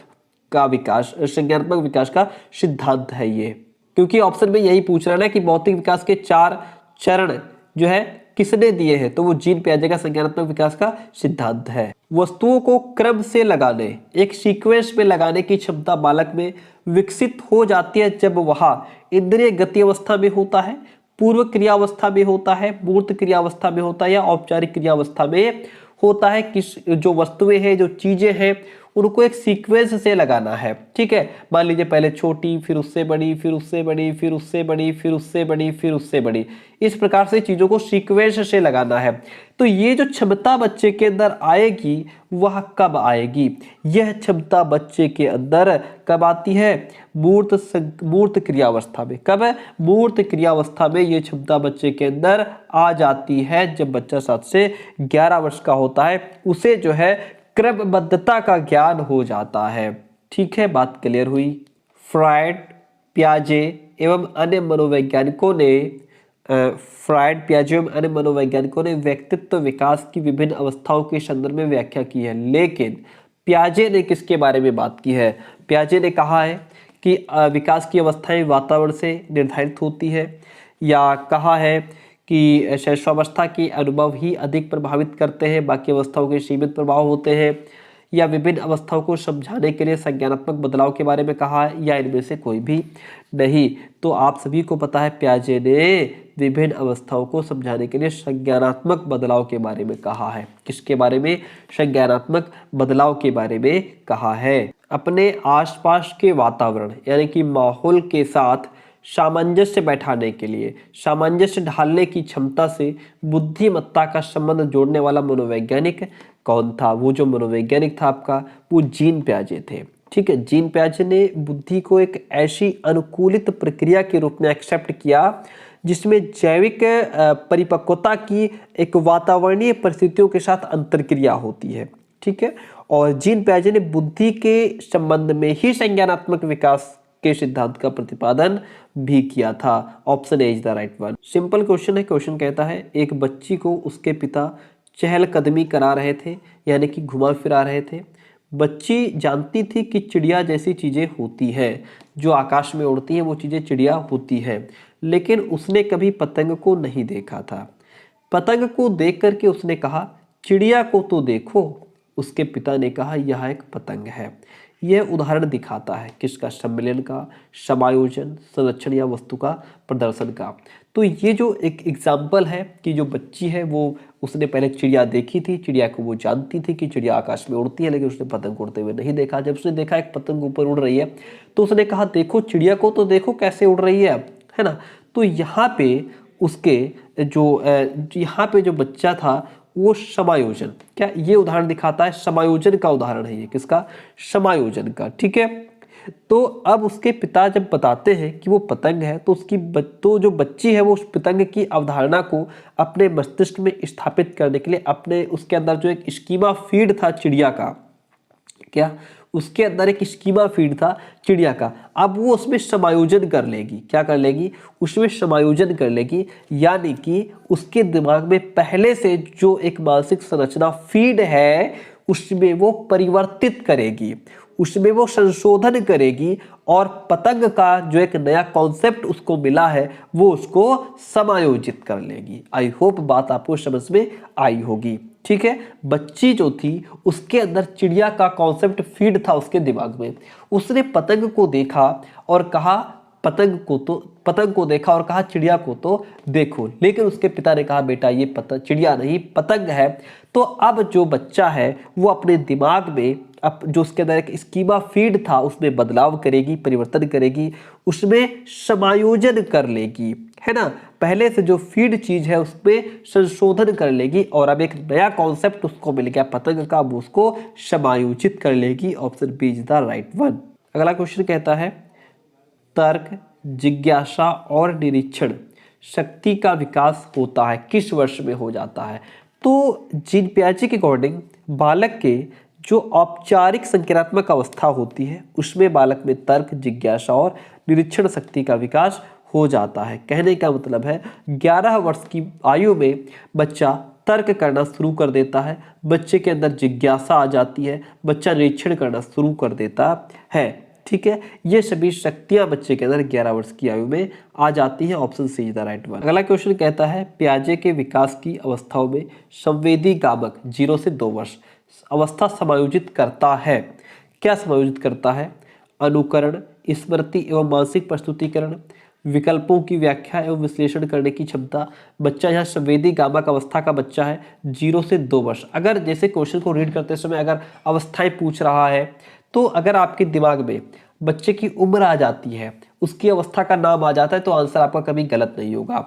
का विकास, संज्ञानात्मक विकास का सिद्धांत है ये। क्योंकि ऑप्शन में यही पूछ रहा है ना कि भौतिक विकास के 4 चरण जो है किसने दिए हैं, तो वो जीन पियाजे का संज्ञानात्मक विकास का सिद्धांत है। वस्तुओं को क्रम से लगाने, एक सीक्वेंस में लगाने की क्षमता बालक में विकसित हो जाती है जब वह इंद्रिय गति अवस्था में होता है, पूर्व क्रियावस्था में होता है, मूर्त क्रियावस्था में होता है या औपचारिक क्रियावस्था में होता है। किस जो वस्तुएं हैं, जो चीजें हैं, उनको एक सीक्वेंस से लगाना है। ठीक है, मान लीजिए पहले छोटी, फिर उससे बड़ी, फिर उससे बड़ी, फिर उससे बड़ी, फिर उससे बड़ी, फिर उससे बड़ी, इस प्रकार से चीजों को सीक्वेंस से लगाना है। तो ये जो क्षमता बच्चे के अंदर आएगी वह कब आएगी? यह क्षमता बच्चे के अंदर कब आती है? मूर्त क्रियावस्था में। कब? मूर्त क्रियावस्था में ये क्षमता बच्चे के अंदर आ जाती है जब बच्चा 7 से 11 वर्ष का होता है। उसे जो है क्रमबद्धता का ज्ञान हो जाता है। ठीक है, बात क्लियर हुई। फ्रायड, पियाजे एवं अन्य मनोवैज्ञानिकों ने फ्रायड, पियाजे एवं अन्य मनोवैज्ञानिकों ने व्यक्तित्व विकास की विभिन्न अवस्थाओं के संदर्भ में व्याख्या की है। लेकिन पियाजे ने किसके बारे में बात की है? पियाजे ने कहा है कि विकास की अवस्थाएं वातावरण से निर्धारित होती है, या कहा है कि शैशवावस्था के अनुभव ही अधिक प्रभावित करते हैं, बाकी अवस्थाओं के सीमित प्रभाव होते हैं, या विभिन्न अवस्थाओं को समझाने के लिए संज्ञानात्मक बदलाव के बारे में कहा है, या इनमें से कोई भी नहीं। तो आप सभी को पता है पियाजे ने विभिन्न अवस्थाओं को समझाने के लिए संज्ञानात्मक बदलाव के बारे में कहा है। किसके बारे में? संज्ञानात्मक बदलाव के बारे में कहा है। अपने आसपास के वातावरण यानी कि माहौल के साथ सामंजस्य बैठाने के लिए, सामंजस्य ढालने की क्षमता से बुद्धिमत्ता का संबंध जोड़ने वाला मनोवैज्ञानिक कौन था? वो जो मनोवैज्ञानिक था आपका, वो जीन पियाजे थे। ठीक है, जीन पियाजे ने बुद्धि को एक ऐसी अनुकूलित प्रक्रिया के रूप में एक्सेप्ट किया जिसमें जैविक परिपक्वता की एक वातावरणीय परिस्थितियों के साथ अंतरक्रिया होती है। ठीक है, और जीन पियाजे ने बुद्धि के संबंध में ही संज्ञानात्मक विकास के सिद्धांत का प्रतिपादन भी किया था। Option A is the right one. Simple question है। क्वेश्चन कहता है एक बच्ची को उसके पिता चहलकदमी करा रहे थे, यानी कि घुमा फिरा रहे थे। बच्ची जानती थी कि चिड़िया जैसी चीजें होती हैं, जो आकाश में उड़ती हैं वो चीजें चिड़िया होती हैं, लेकिन उसने कभी पतंग को नहीं देखा था। पतंग को देख करके उसने कहा चिड़िया को तो देखो। उसके पिता ने कहा यह एक पतंग है। यह उदाहरण दिखाता है किसका? सम्मिलन का, समायोजन, संरक्षण या वस्तु का प्रदर्शन का। तो ये जो एक एग्जाम्पल है कि जो बच्ची है वो उसने पहले चिड़िया देखी थी, चिड़िया को वो जानती थी कि चिड़िया आकाश में उड़ती है, लेकिन उसने पतंग उड़ते हुए नहीं देखा। जब उसने देखा एक पतंग ऊपर उड़ रही है तो उसने कहा देखो चिड़िया को तो देखो कैसे उड़ रही है ना। तो यहाँ पे उसके यहाँ पे जो बच्चा था वो समायोजन, क्या ये उदाहरण दिखाता है? समायोजन का उदाहरण है ये। किसका? समायोजन का। ठीक है, तो अब उसके पिता जब बताते हैं कि वो पतंग है तो तो जो बच्ची है वो उस पतंग की अवधारणा को अपने मस्तिष्क में स्थापित करने के लिए अपने उसके अंदर जो एक स्कीमा फीड था चिड़िया का, क्या उसके अंदर एक स्कीमा फीड था चिड़िया का, अब वो उसमें समायोजन कर लेगी। क्या कर लेगी? उसमें समायोजन कर लेगी, यानी कि उसके दिमाग में पहले से जो एक मानसिक संरचना फीड है उसमें वो परिवर्तित करेगी, उसमें वो संशोधन करेगी, और पतंग का जो एक नया कॉन्सेप्ट उसको मिला है वो उसको समायोजित कर लेगी। आई होप बात आपको समझ में आई होगी। ठीक है, बच्ची जो थी उसके अंदर चिड़िया का कॉन्सेप्ट फीड था उसके दिमाग में। उसने पतंग को देखा और कहा पतंग को देखा और कहा चिड़िया को तो देखो, लेकिन उसके पिता ने कहा बेटा ये चिड़िया नहीं पतंग है। तो अब जो बच्चा है वो अपने दिमाग में अब जो उसके अंदर एक स्कीमा फीड था उसमें बदलाव करेगी, परिवर्तन करेगी, उसमें समायोजन कर लेगी, है ना। पहले से जो फीड चीज है उसमें संशोधन कर लेगी और अब एक नया कॉन्सेप्ट उसको मिल गया पतंग का, वो उसको समायोजित कर लेगी। Option B is the right one. अगला क्वेश्चन कहता है तर्क, जिज्ञासा और निरीक्षण शक्ति का विकास होता है किस वर्ष में हो जाता है? तो जीन पियाजे के अकॉर्डिंग बालक के जो औपचारिक संज्ञानात्मक अवस्था होती है उसमें बालक में तर्क, जिज्ञासा और निरीक्षण शक्ति का विकास हो जाता है। कहने का मतलब है 11 वर्ष की आयु में बच्चा तर्क करना शुरू कर देता है, बच्चे के अंदर जिज्ञासा आ जाती है, बच्चा निरीक्षण करना शुरू कर देता है। ठीक है, ये सभी शक्तियां बच्चे के अंदर 11 वर्ष की आयु में आ जाती हैं। Option C is the right one. अगला क्वेश्चन कहता है पियाजे के विकास की अवस्थाओं में संवेदी गामक 0 से 2 वर्ष अवस्था समायोजित करता है। क्या समायोजित करता है? अनुकरण, स्मृति एवं मानसिक प्रस्तुतिकरण, विकल्पों की व्याख्या एवं विश्लेषण करने की क्षमता। बच्चा यहाँ संवेदी गामक अवस्था का बच्चा है 0 से 2 वर्ष। अगर जैसे क्वेश्चन को रीड करते समय अगर अवस्थाएं पूछ रहा है तो अगर आपके दिमाग में बच्चे की उम्र आ जाती है, उसकी अवस्था का नाम आ जाता है तो आंसर आपका कभी गलत नहीं होगा।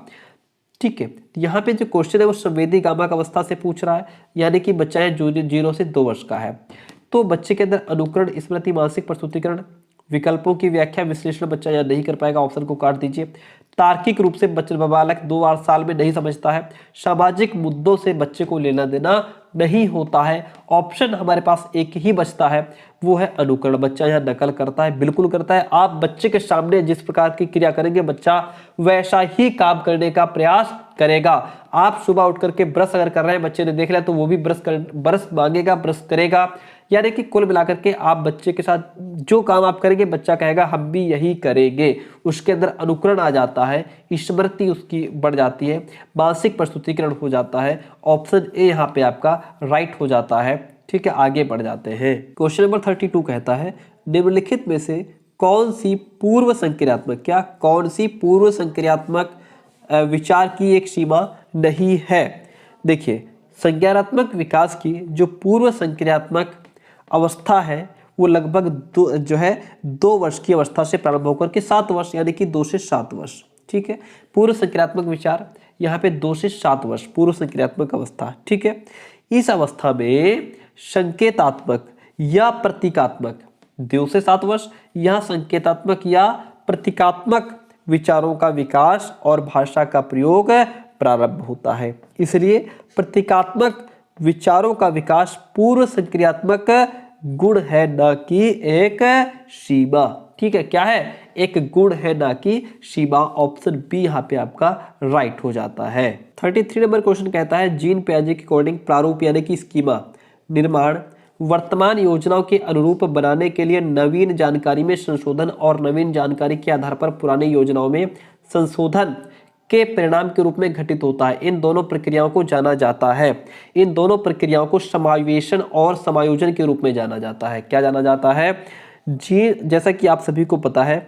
ठीक है, यहाँ पे जो क्वेश्चन है वो संवेदी गामक अवस्था से पूछ रहा है, यानी कि बच्चा है जो 0 से 2 वर्ष का है। तो बच्चे के अंदर अनुकरण, स्मृति, मानसिक प्रस्तुतिकरण, विकल्पों की व्याख्या विश्लेषण बच्चा यहाँ नहीं कर पाएगा, ऑप्शन को काट दीजिए। तार्किक रूप से बच्चे बालक 2 बार साल में नहीं समझता है। सामाजिक मुद्दों से बच्चे को लेना देना नहीं होता है। ऑप्शन हमारे पास एक ही बचता है, वो है अनुकरण। बच्चा यहाँ नकल करता है, बिल्कुल करता है। आप बच्चे के सामने जिस प्रकार की क्रिया करेंगे बच्चा वैसा ही काम करने का प्रयास करेगा। आप सुबह उठ करके ब्रश अगर कर रहे हैं, बच्चे ने देख लिया तो वो भी ब्रश मांगेगा, ब्रश करेगा। यानी कि कुल मिलाकर के आप बच्चे के साथ जो काम आप करेंगे बच्चा कहेगा हम भी यही करेंगे। उसके अंदर अनुकरण आ जाता है, स्मृति उसकी बढ़ जाती है, मानसिक प्रस्तुतिकरण हो जाता है। ऑप्शन ए यहाँ पे आपका राइट हो जाता है। ठीक है, आगे बढ़ जाते हैं। क्वेश्चन नंबर 32 कहता है निम्नलिखित में से कौन सी पूर्व संक्रियात्मक, क्या कौन सी पूर्व संक्रियात्मक विचार की एक सीमा नहीं है। देखिए, संज्ञानात्मक विकास की जो पूर्व संक्रियात्मक अवस्था है वो लगभग 2 वर्ष की अवस्था से प्रारंभ होकर के 7 वर्ष यानी कि 2 से 7 वर्ष। ठीक है, पूर्व संक्रियात्मक विचार यहाँ पे 2 से 7 वर्ष पूर्व संक्रियात्मक अवस्था। ठीक है, इस अवस्था में संकेतात्मक या प्रतीकात्मक 2 से 7 वर्ष, यहाँ संकेतात्मक या प्रतीकात्मक विचारों का विकास और भाषा का प्रयोग प्रारंभ होता है। इसलिए प्रतीकात्मक विचारों का विकास पूर्व संक्रियात्मक गुण है, न कि एक सीमा। ठीक है, क्या है, एक गुण है न कि सीमा। ऑप्शन बी यहाँ पे आपका राइट हो जाता है। 33 नंबर क्वेश्चन कहता है जीन पियाजे के अकॉर्डिंग प्रारूप यानी कि स्कीमा निर्माण वर्तमान योजनाओं के अनुरूप बनाने के लिए नवीन जानकारी में संशोधन और नवीन जानकारी के आधार पर पुरानी योजनाओं में संशोधन के परिणाम के रूप में घटित होता है। इन दोनों प्रक्रियाओं को जाना जाता है, इन दोनों प्रक्रियाओं को समावेशन और समायोजन के रूप में जाना जाता है। क्या जाना जाता है जी, जैसा कि आप सभी को पता है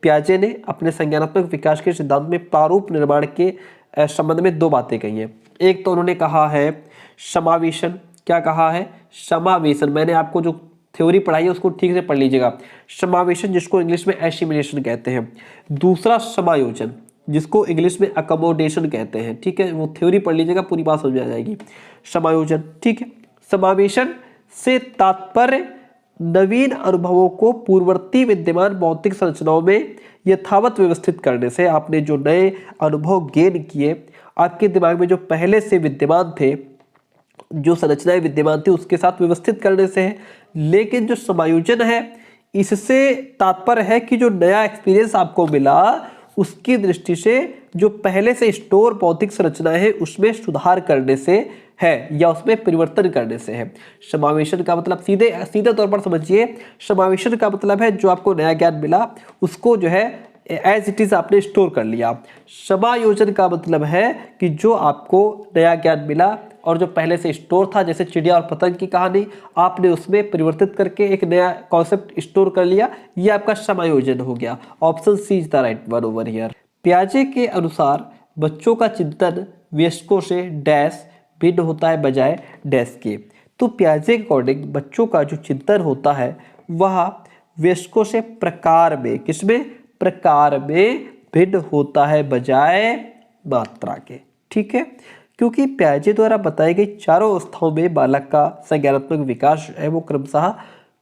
पियाजे ने अपने संज्ञानात्मक विकास के सिद्धांत में प्रारूप निर्माण के संबंध में 2 बातें कही हैं। एक तो उन्होंने कहा है समावेशन, क्या कहा है, समावेशन। मैंने आपको जो थ्योरी पढ़ाई है उसको ठीक से पढ़ लीजिएगा। समावेशन जिसको इंग्लिश में एसिमिलेशन कहते हैं। दूसरा समायोजन जिसको इंग्लिश में अकोमोडेशन कहते हैं। ठीक है, वो थ्योरी पढ़ लीजिएगा, पूरी बात समझ आ जाएगी। समायोजन, ठीक है, समावेशन से तात्पर्य नवीन अनुभवों को पूर्ववर्ती विद्यमान भौतिक संरचनाओं में यथावत व्यवस्थित करने से। आपने जो नए अनुभव गेन किए, आपके दिमाग में जो पहले से विद्यमान थे, जो संरचनाएं विद्यमान थी उसके साथ व्यवस्थित करने से है। लेकिन जो समायोजन है इससे तात्पर्य है कि जो नया एक्सपीरियंस आपको मिला उसकी दृष्टि से जो पहले से स्टोर भौतिक संरचनाएं हैं उसमें सुधार करने से है या उसमें परिवर्तन करने से है। समावेशन का मतलब सीधे तौर पर समझिए, समावेशन का मतलब है जो आपको नया ज्ञान मिला उसको जो है एज इट इज आपने स्टोर कर लिया। समायोजन का मतलब है कि जो आपको नया ज्ञान मिला और जो पहले से स्टोर था, जैसे चिड़िया और पतंग की कहानी, आपने उसमें परिवर्तित करके एक नया कॉन्सेप्ट स्टोर कर लिया, ये आपका समायोजन हो गया। Option C is the right one over here. पियाजे के अनुसार बच्चों का चिंतन वयस्कों से डैश भिन्न होता है बजाय डैश के। तो पियाजे के अकॉर्डिंग बच्चों का जो चिंतन होता है वह वयस्कों से प्रकार में, किसमें, प्रकार में भिन्न होता है बजाय मात्रा के। ठीक है, क्योंकि पियाजे द्वारा बताई गई चारों अवस्थाओं में बालक का संज्ञानात्मक विकास है वो क्रमशः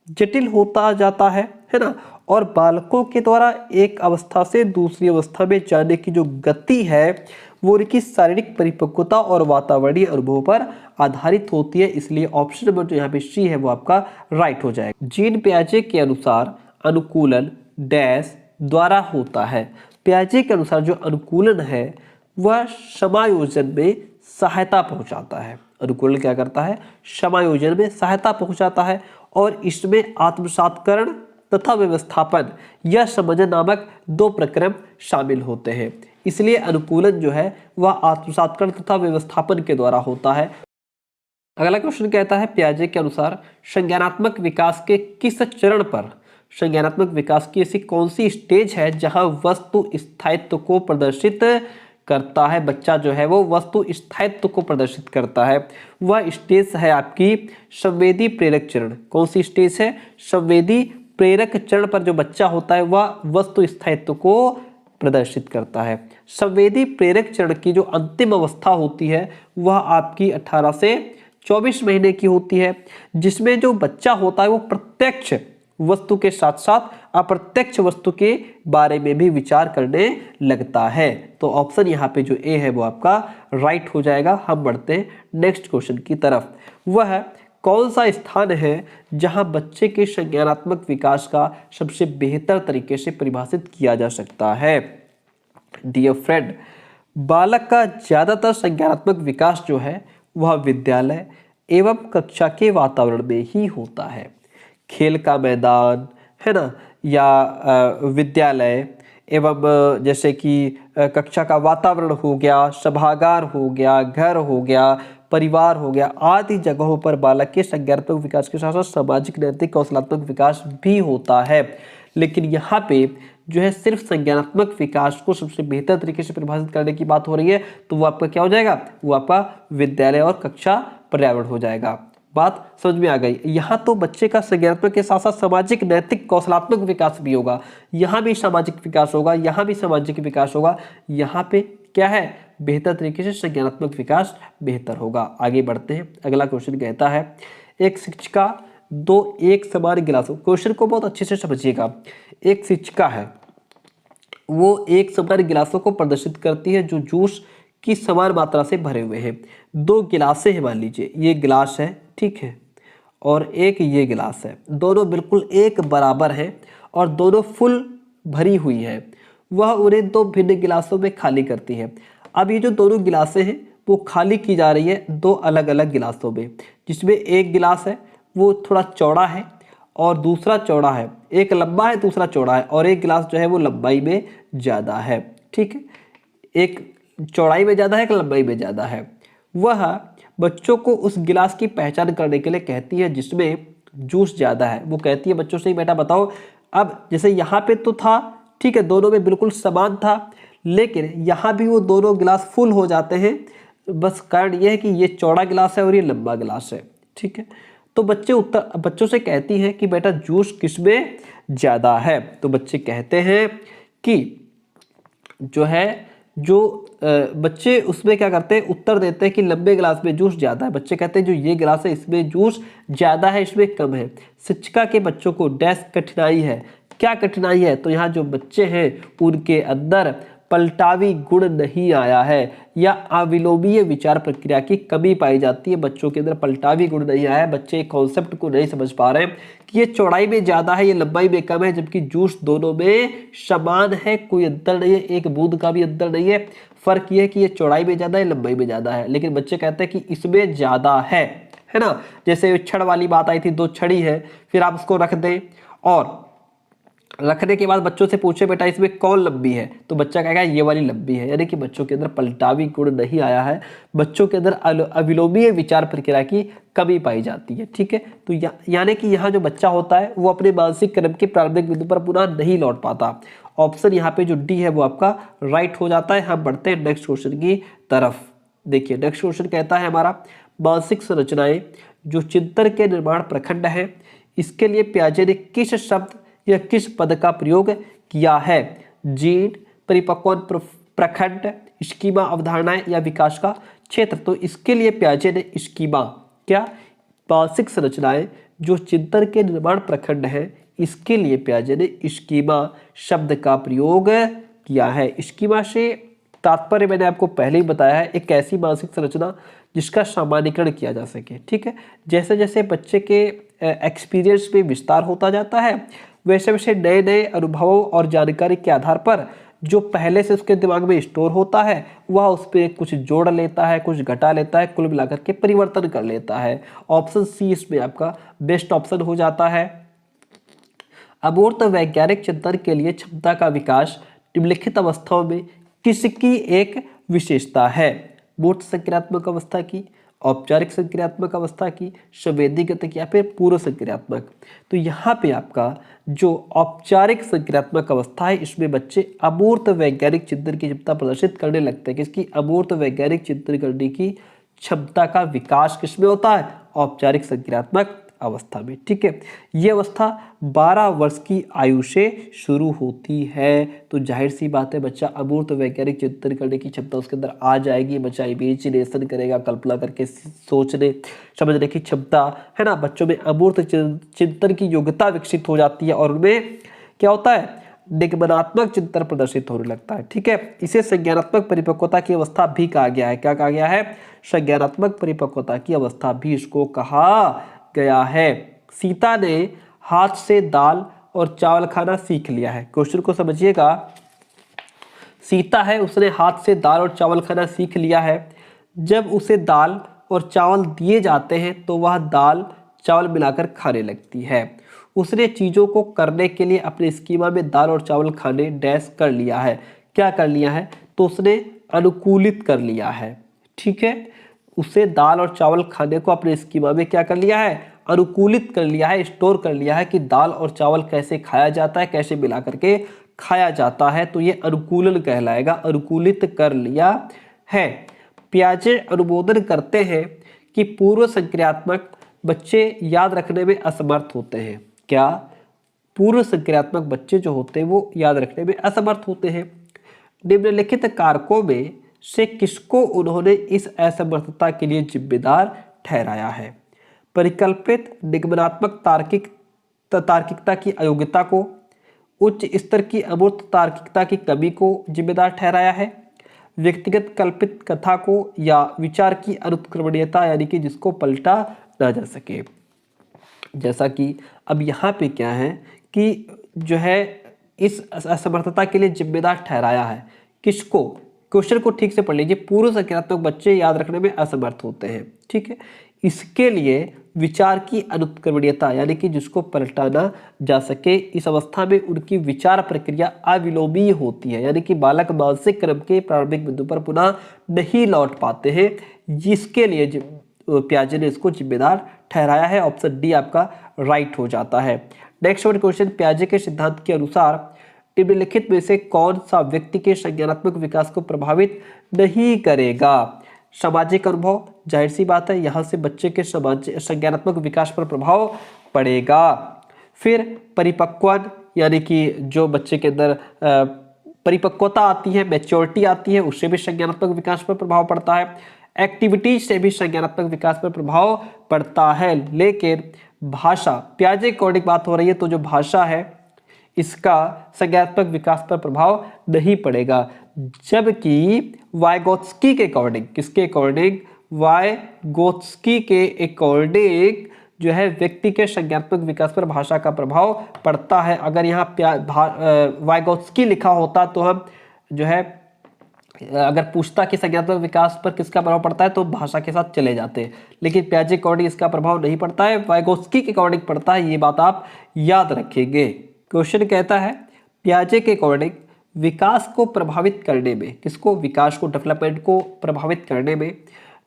जटिल होता जाता है ना। और बालकों के द्वारा एक अवस्था से दूसरी अवस्था में जाने की जो गति है वो उनकी शारीरिक परिपक्वता और वातावरणीय अनुभव पर आधारित होती है। इसलिए ऑप्शन नंबर जो यहाँ पे सी है वो आपका राइट हो जाएगा। जीन पियाजे के अनुसार अनुकूलन डैश द्वारा होता है। पियाजे के अनुसार जो अनुकूलन है वह समायोजन में सहायता पहुंचाता है। अनुकूलन क्या करता है, समायोजन में सहायता पहुंचाता है और इसमें आत्मसातकरण तथा व्यवस्थापन या समझन नामक 2 प्रक्रम शामिल होते हैं। इसलिए अनुकूलन जो है वह आत्मसातकरण तथा व्यवस्थापन के द्वारा होता है। अगला क्वेश्चन कहता है पियाजे के अनुसार संज्ञानात्मक विकास के किस चरण पर, संज्ञानात्मक विकास की ऐसी कौन सी स्टेज है जहां वस्तु स्थायित्व को प्रदर्शित करता है, बच्चा जो है वो वस्तु स्थायित्व को प्रदर्शित करता है। वह स्टेज है आपकी संवेदी प्रेरक चरण। कौन सी स्टेज है, संवेदी प्रेरक चरण पर जो बच्चा होता है वह वस्तु स्थायित्व को प्रदर्शित करता है। संवेदी प्रेरक चरण की जो अंतिम अवस्था होती है वह आपकी 18 से 24 महीने की होती है, जिसमें जो बच्चा होता है वो प्रत्यक्ष वस्तु के साथ साथ अप्रत्यक्ष वस्तु के बारे में भी विचार करने लगता है। तो ऑप्शन यहाँ पे जो ए है वो आपका राइट हो जाएगा। हम बढ़ते हैं नेक्स्ट क्वेश्चन की तरफ। वह कौन सा स्थान है जहां बच्चे के संज्ञानात्मक विकास का सबसे बेहतर तरीके से परिभाषित किया जा सकता है? डियर फ्रेंड, बालक का ज्यादातर संज्ञानात्मक विकास जो है वह विद्यालय एवं कक्षा के वातावरण में ही होता है। खेल का मैदान है ना, या विद्यालय एवं जैसे कि कक्षा का वातावरण हो गया, सभागार हो गया, घर हो गया, परिवार हो गया, आदि जगहों पर बालक के संज्ञानात्मक विकास के साथ साथ सामाजिक, नैतिक, कौशलात्मक विकास भी होता है। लेकिन यहाँ पे जो है सिर्फ संज्ञानात्मक विकास को सबसे बेहतर तरीके से परिभाषित करने की बात हो रही है, तो वो आपका क्या हो जाएगा? वो आपका विद्यालय और कक्षा पर्यावरण हो जाएगा। बात समझ में आ गई? यहाँ तो बच्चे का संज्ञानात्मक के साथ साथ सामाजिक, नैतिक, कौशलात्मक विकास भी होगा। यहाँ भी सामाजिक विकास होगा, यहाँ भी सामाजिक विकास होगा। यहाँ पे क्या है? बेहतर तरीके से संज्ञानात्मक विकास बेहतर होगा। आगे बढ़ते हैं। अगला क्वेश्चन कहता है, एक शिक्षिका दो एक समान गिलासों, क्वेश्चन को बहुत अच्छे से समझिएगा। एक शिक्षिका है, वो एक समान गिलासों को प्रदर्शित करती है जो जूस की समान मात्रा से भरे हुए हैं। दो गिलासें हैं, मान लीजिए ये गिलास है, ठीक है, और एक ये गिलास है। दोनों बिल्कुल एक बराबर हैं और दोनों फुल भरी हुई है। वह उन्हें दो भिन्न गिलासों में खाली करती है। अब ये जो दोनों गिलासें हैं वो खाली की जा रही है दो अलग अलग गिलासों में, जिसमें एक गिलास है वो थोड़ा चौड़ा है और दूसरा चौड़ा है। एक लंबा है, दूसरा चौड़ा है, और एक गिलास जो है वो लंबाई में ज़्यादा है, ठीक है। एक चौड़ाई में ज़्यादा है, एक लंबाई में ज़्यादा है। वह बच्चों को उस गिलास की पहचान करने के लिए कहती है जिसमें जूस ज़्यादा है। वो कहती है बच्चों से, बेटा बताओ, अब जैसे यहाँ पे तो था, ठीक है, दोनों में बिल्कुल समान था, लेकिन यहाँ भी वो दोनों गिलास फुल हो जाते हैं। बस कारण ये है कि ये चौड़ा गिलास है और ये लंबा गिलास है, ठीक है। तो बच्चों से कहती हैं कि बेटा जूस किसमें ज़्यादा है। तो बच्चे कहते हैं कि बच्चे उसमें क्या करते हैं, उत्तर देते हैं कि लंबे गिलास में जूस ज़्यादा है। बच्चे कहते हैं जो ये गिलास है इसमें जूस ज़्यादा है, इसमें कम है। शिक्षिका के बच्चों को डैश कठिनाई है। क्या कठिनाई है? तो यहाँ जो बच्चे हैं उनके अंदर पलटावी गुण नहीं आया है या अविलोमीय विचार प्रक्रिया की कमी पाई जाती है। बच्चों के अंदर पलटावी गुण नहीं आया है। बच्चे कॉन्सेप्ट को नहीं समझ पा रहे हैं कि ये चौड़ाई में ज़्यादा है, ये लंबाई में कम है, जबकि जूस दोनों में समान है, कोई अंतर नहीं है, एक बूंद का भी अंतर नहीं है। फर्क ये है कि ये चौड़ाई में ज़्यादा है, लंबाई में ज़्यादा है। लेकिन बच्चे कहते हैं कि इसमें ज़्यादा है ना। जैसे छड़ वाली बात आई थी, दो छड़ी है, फिर आप उसको रख दें और रखने के बाद बच्चों से पूछे बेटा इसमें कौन लंबी है, तो बच्चा कहेगा ये वाली लंबी है। यानी कि बच्चों के अंदर पलटावी गुण नहीं आया है, बच्चों के अंदर अविलोमीय विचार प्रक्रिया की कमी पाई जाती है, ठीक है। तो यानी कि यहाँ जो बच्चा होता है वो अपने मानसिक क्रम के प्रारंभिक बिंदु पर पुनः नहीं लौट पाता। ऑप्शन यहाँ पे जो डी है वो आपका राइट हो जाता है। हम बढ़ते हैं नेक्स्ट क्वेश्चन की तरफ। देखिए नेक्स्ट क्वेश्चन कहता है हमारा, मानसिक संरचनाएं जो चिंतन के निर्माण प्रखंड है, इसके लिए पियाजे ने किस शब्द या किस पद का प्रयोग किया है? जीन, परिपक्वन प्रखंड, स्कीमा, अवधारणाएं या विकास का क्षेत्र। तो इसके लिए पियाजे ने स्कीमा, क्या, मानसिक संरचनाएं जो चिंतन के निर्माण प्रखंड है, इसके लिए पियाजे ने स्कीमा शब्द का प्रयोग किया है। स्कीमा से तात्पर्य मैंने आपको पहले ही बताया है, एक ऐसी मानसिक संरचना जिसका सामान्यीकरण किया जा सके, ठीक है। जैसे जैसे बच्चे के एक्सपीरियंस में विस्तार होता जाता है, वैसे वैसे नए नए अनुभवों और जानकारी के आधार पर जो पहले से उसके दिमाग में स्टोर होता है वह उस पर कुछ जोड़ लेता है, कुछ घटा लेता है, कुल मिलाकर के परिवर्तन कर लेता है। ऑप्शन सी इसमें आपका बेस्ट ऑप्शन हो जाता है। अमूर्त वैज्ञानिक चिंतन के लिए क्षमता का विकास निम्नलिखित अवस्थाओं में किसकी एक विशेषता है? मूर्त संक्रियात्मक अवस्था की, औपचारिक संक्रियात्मक अवस्था की, संवेदीगत या फिर पूर्व संक्रियात्मक। तो यहाँ पे आपका जो औपचारिक संक्रियात्मक अवस्था है, इसमें बच्चे अमूर्त वैज्ञानिक चिंतन की क्षमता प्रदर्शित करने लगते हैं। किसकी? अमूर्त वैज्ञानिक चिंतन करने की क्षमता का विकास किसमें होता है? औपचारिक संक्रियात्मक अवस्था में, ठीक है। ये अवस्था 12 वर्ष की आयु से शुरू होती है। तो जाहिर सी बात है बच्चा अमूर्त वैज्ञानिक चिंतन करने की क्षमता उसके अंदर आ जाएगी। बच्चा इमेजिनेशन करेगा, कल्पना करके सोचने समझने की क्षमता है ना, बच्चों में अमूर्त चिंतन की योग्यता विकसित हो जाती है और उनमें क्या होता है, निगमनात्मक चिंतन प्रदर्शित होने लगता है। ठीक है, इसे संज्ञानात्मक परिपक्वता की अवस्था भी कहा गया है। क्या कहा गया है, संज्ञानात्मक परिपक्वता की अवस्था भी इसको कहा गया है। सीता ने हाथ से दाल और चावल खाना सीख लिया है। क्वेश्चन को समझिएगा, सीता है उसने हाथ से दाल और चावल खाना सीख लिया है। जब उसे दाल और चावल दिए जाते हैं तो वह दाल चावल मिलाकर खाने लगती है। उसने चीज़ों को करने के लिए अपने स्कीमा में दाल और चावल खाने डैश कर लिया है। क्या कर लिया है, तो उसने अनुकूलित कर लिया है। ठीक है, उसे दाल और चावल खाने को अपने स्कीमा में क्या कर लिया है, अनुकूलित कर लिया है, स्टोर कर लिया है कि दाल और चावल कैसे खाया जाता है, कैसे मिला करके खाया जाता है। तो ये अनुकूलन कहलाएगा, अनुकूलित कर लिया है। पियाजे अनुमोदन करते हैं कि पूर्व संक्रियात्मक बच्चे याद रखने में असमर्थ होते हैं। क्या, पूर्व संक्रियात्मक बच्चे जो होते हैं वो याद रखने में असमर्थ होते हैं। निम्नलिखित कारकों में से किसको उन्होंने इस असमर्थता के लिए जिम्मेदार ठहराया है। परिकल्पित निगमनात्मक तार्किकता की अयोग्यता को, उच्च स्तर की अमूर्त तार्किकता की कमी को जिम्मेदार ठहराया है, व्यक्तिगत कल्पित कथा को, या विचार की अनुत्क्रमणीयता यानी कि जिसको पलटा ना जा सके। जैसा कि अब यहाँ पे क्या है कि जो है इस असमर्थता के लिए जिम्मेदार ठहराया है किसको, क्वेश्चन को ठीक से पढ़ लीजिए। पूर्व संज्ञानात्मक बच्चे याद रखने में असमर्थ होते हैं। ठीक है, इसके लिए विचार की अनुत्क्रमणीयता यानी कि जिसको पलटाना जा सके, इस अवस्था में उनकी विचार प्रक्रिया अविलोमीय होती है, यानी कि बालक मानसिक क्रम के प्रारंभिक बिंदु पर पुनः नहीं लौट पाते हैं। जिसके लिए पियाजे ने इसको जिम्मेदार ठहराया है। ऑप्शन डी आपका राइट हो जाता है। नेक्स्ट वन क्वेश्चन, पियाजे के सिद्धांत के अनुसार निम्नलिखित में से कौन सा व्यक्ति के संज्ञानात्मक विकास को प्रभावित नहीं करेगा। सामाजिक अनुभव, जाहिर सी बात है यहाँ से बच्चे के संज्ञानात्मक विकास पर प्रभाव पड़ेगा। फिर परिपक्वन यानी कि जो बच्चे के अंदर परिपक्वता आती है, मैच्योरिटी आती है, उससे भी संज्ञानात्मक विकास पर प्रभाव पड़ता है। एक्टिविटीज से भी संज्ञानात्मक विकास पर प्रभाव पड़ता है। लेकिन भाषा, पियाजे के अकॉर्डिंग बात हो रही है तो जो भाषा है इसका संज्ञानात्मक विकास पर प्रभाव नहीं पड़ेगा। जबकि वाइगोत्स्की के अकॉर्डिंग, किसके अकॉर्डिंग, वाइगोत्स्की के अकॉर्डिंग जो है व्यक्ति के संज्ञानात्मक विकास पर भाषा का प्रभाव पड़ता है। अगर यहाँ वाइगोत्स्की लिखा होता तो हम जो है अगर पूछता कि संज्ञानात्मक विकास पर किसका प्रभाव पड़ता है तो भाषा के साथ चले जाते हैं, लेकिन पियाजे के अकॉर्डिंग इसका प्रभाव नहीं पड़ता है, वाइगोत्स्की के अकॉर्डिंग पड़ता है। ये बात आप याद रखेंगे। क्वेश्चन कहता है पियाजे के अकॉर्डिंग विकास को प्रभावित करने में, किसको, विकास को, डेवलपमेंट को प्रभावित करने में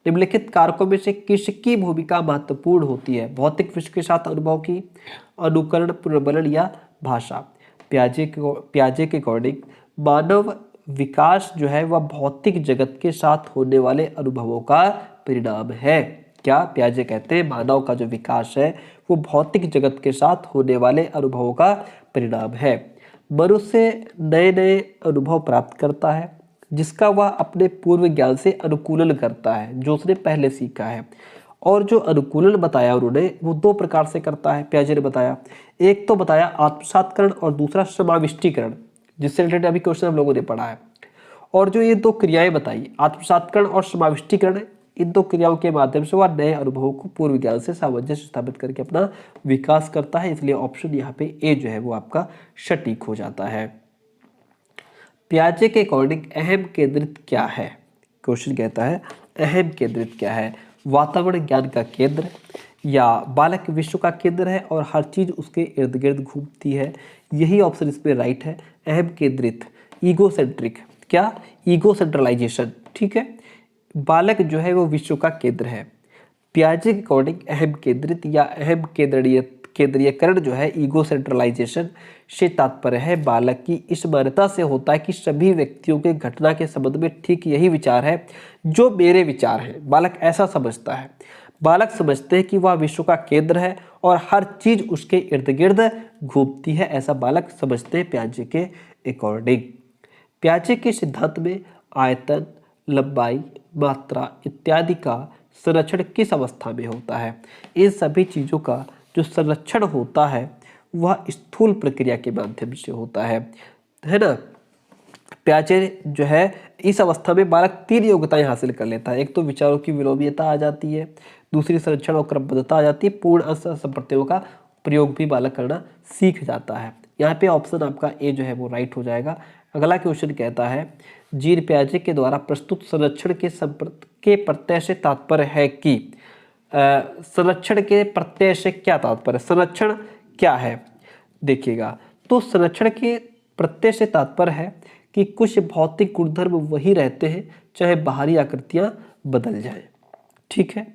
निम्नलिखित कारकों में से किसकी भूमिका महत्वपूर्ण होती है। भौतिक विश्व के साथ अनुभव की, अनुकरण, पुनर्बलन या भाषा। पियाजे के अकॉर्डिंग मानव विकास जो है वह भौतिक जगत के साथ होने वाले अनुभवों का परिणाम है। क्या, पियाजे कहते हैं मानव का जो विकास है वो भौतिक जगत के साथ होने वाले अनुभवों का परिणाम है। मनुष्य नए नए अनुभव प्राप्त करता है जिसका वह अपने पूर्व ज्ञान से अनुकूलन करता है, जो उसने पहले सीखा है। और जो अनुकूलन बताया उन्होंने वो दो प्रकार से करता है, पियाजे ने बताया। एक तो बताया आत्मसातकरण और दूसरा समाविष्टीकरण, जिससे रिलेटेड अभी क्वेश्चन हम लोगों ने पढ़ा है। और जो ये दो क्रियाएं बताई, आत्मसातकरण और समाविष्टीकरण, इन दो क्रियाओं के माध्यम से वह नए अनुभवों को पूर्व ज्ञान से सामंजस्य स्थापित करके अपना विकास करता है। इसलिए ऑप्शन यहाँ पे ए जो है वो आपका सटीक हो जाता है। पियाजे के अकॉर्डिंग अहम केंद्रित क्या है। क्वेश्चन कहता है अहम केंद्रित क्या है, वातावरण ज्ञान का केंद्र या बालक विश्व का केंद्र है और हर चीज उसके इर्द गिर्द घूमती है। यही ऑप्शन इसमें राइट है। अहम केंद्रित, ईगोसेंट्रिक, क्या, ईगो सेंट्रलाइजेशन। ठीक है, बालक जो है वो विश्व का केंद्र है। पियाजे के अकॉर्डिंग अहम केंद्रित या अहम केंद्रीयकरण जो है, ईगो सेंट्रलाइजेशन से तात्पर्य है बालक की इस मान्यता से होता है कि सभी व्यक्तियों के घटना के संबंध में ठीक यही विचार है जो मेरे विचार हैं। बालक ऐसा समझता है, बालक समझते हैं कि वह विश्व का केंद्र है और हर चीज उसके इर्द गिर्द घूमती है, ऐसा बालक समझते हैं पियाजे के अकॉर्डिंग। पियाजे के सिद्धांत में आयतन, लंबाई, मात्रा इत्यादि का संरक्षण किस अवस्था में होता है। इन सभी चीज़ों का जो संरक्षण होता है वह स्थूल प्रक्रिया के माध्यम से होता है ना। प्याजे जो है इस अवस्था में बालक 3 योग्यताएं हासिल कर लेता है। एक तो विचारों की विलोमीयता आ जाती है, दूसरी संरक्षण और क्रमबद्धता आ जाती है, पूर्ण असम प्रत्ययों का प्रयोग भी बालक करना सीख जाता है। यहाँ पे ऑप्शन आपका ए जो है वो राइट हो जाएगा। अगला क्वेश्चन कहता है जीन पियाजे के द्वारा प्रस्तुत संरक्षण के प्रत्यय से तात्पर्य है कि संरक्षण के प्रत्यय से क्या तात्पर्य, संरक्षण क्या है देखिएगा। तो संरक्षण के प्रत्यय से तात्पर्य है कि कुछ भौतिक गुणधर्म वही रहते हैं चाहे बाहरी आकृतियां बदल जाएं। ठीक है,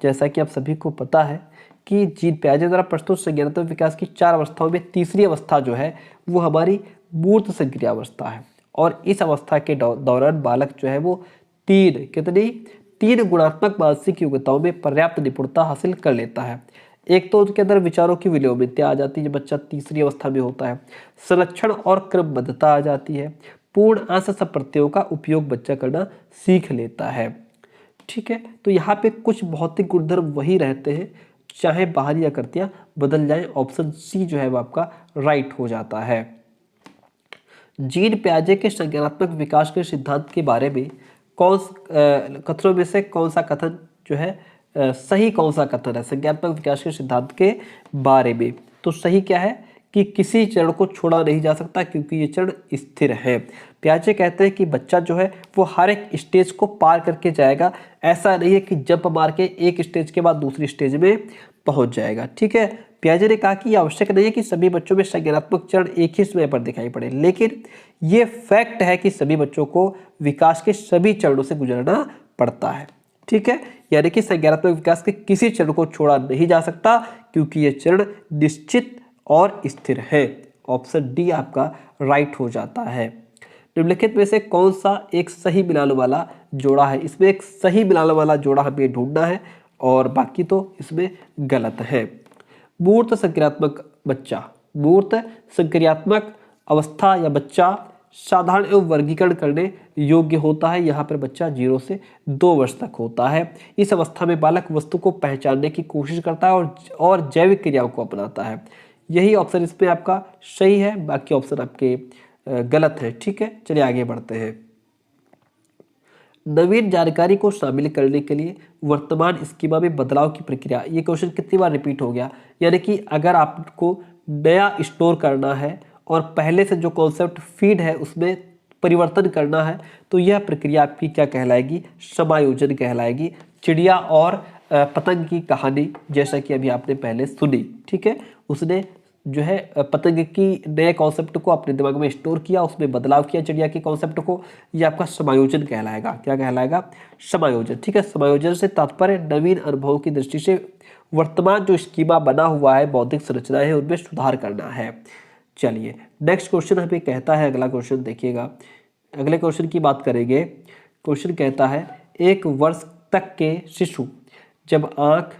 जैसा कि आप सभी को पता है कि जीन पियाजे द्वारा प्रस्तुत संज्ञानात्मक विकास की 4 अवस्थाओं में तीसरी अवस्था जो है वो हमारी मूर्त संक्रिया अवस्था है। और इस अवस्था के दौरान बालक जो है वो तीन गुणात्मक मानसिक योग्यताओं में पर्याप्त निपुणता हासिल कर लेता है। एक तो उसके अंदर विचारों की विलोमियता आ जाती है जब बच्चा तीसरी अवस्था में होता है, संरक्षण और क्रमबद्धता आ जाती है, पूर्ण अंश सब प्रत्ययों का उपयोग बच्चा करना सीख लेता है। ठीक है, तो यहाँ पे कुछ भौतिक गुणधर्म वही रहते हैं चाहे बाहरी आकृतियां बदल जाएं। ऑप्शन सी जो है वो आपका राइट हो जाता है। जीन पियाजे के संज्ञानात्मक विकास के सिद्धांत के बारे में कथनों में से कौन सा कथन जो है सही कौन सा कथन है संज्ञानात्मक विकास के सिद्धांत के बारे में? तो सही क्या है कि किसी चरण को छोड़ा नहीं जा सकता क्योंकि ये चरण स्थिर है। पियाजे कहते हैं कि बच्चा जो है वो हर एक स्टेज को पार करके जाएगा, ऐसा नहीं है कि जंप मार के एक स्टेज के बाद दूसरी स्टेज में पहुंच जाएगा। ठीक है, पियाजे ने कहा कि यह आवश्यक नहीं है कि सभी बच्चों में संज्ञानात्मक चरण एक ही समय पर दिखाई पड़े, लेकिन ये फैक्ट है कि सभी बच्चों को विकास के सभी चरणों से गुजरना पड़ता है। ठीक है, यानी कि संज्ञानात्मक विकास के किसी चरण को छोड़ा नहीं जा सकता क्योंकि ये चरण निश्चित और स्थिर है। ऑप्शन डी आपका राइट हो जाता है। निम्नलिखित में से कौन सा एक सही मिलाने वाला जोड़ा है? इसमें एक सही मिलाने वाला जोड़ा हमें ढूंढना है और बाकी तो इसमें गलत है। मूर्त संक्रियात्मक बच्चा, मूर्त संक्रियात्मक अवस्था या बच्चा साधारण एवं वर्गीकरण करने योग्य होता है। यहाँ पर बच्चा 0 से 2 वर्ष तक होता है। इस अवस्था में बालक वस्तु को पहचानने की कोशिश करता है और जैविक क्रियाओं को अपनाता है। यही ऑप्शन इसमें आपका सही है, बाकी ऑप्शन आपके गलत है। ठीक है, चलिए आगे बढ़ते हैं। नवीन जानकारी को शामिल करने के लिए वर्तमान स्कीमा में बदलाव की प्रक्रिया, ये क्वेश्चन कितनी बार रिपीट हो गया? यानी कि अगर आपको नया स्टोर करना है और पहले से जो कॉन्सेप्ट फीड है उसमें परिवर्तन करना है तो यह प्रक्रिया आपकी क्या कहलाएगी? समायोजन कहलाएगी। चिड़िया और पतंग की कहानी जैसा कि अभी आपने पहले सुनी, ठीक है, उसने जो है पतंग की नए कॉन्सेप्ट को अपने दिमाग में स्टोर किया, उसमें बदलाव किया चिड़िया के कॉन्सेप्ट को, ये आपका समायोजन कहलाएगा। क्या कहलाएगा? समायोजन। ठीक है, समायोजन से तात्पर्य नवीन अनुभवों की दृष्टि से वर्तमान जो स्कीमा बना हुआ है, बौद्धिक संरचनाएं हैं, उनमें सुधार करना है। चलिए नेक्स्ट क्वेश्चन हमें कहता है, अगला क्वेश्चन देखिएगा, अगले क्वेश्चन की बात करेंगे। क्वेश्चन कहता है 1 वर्ष तक के शिशु जब आँख,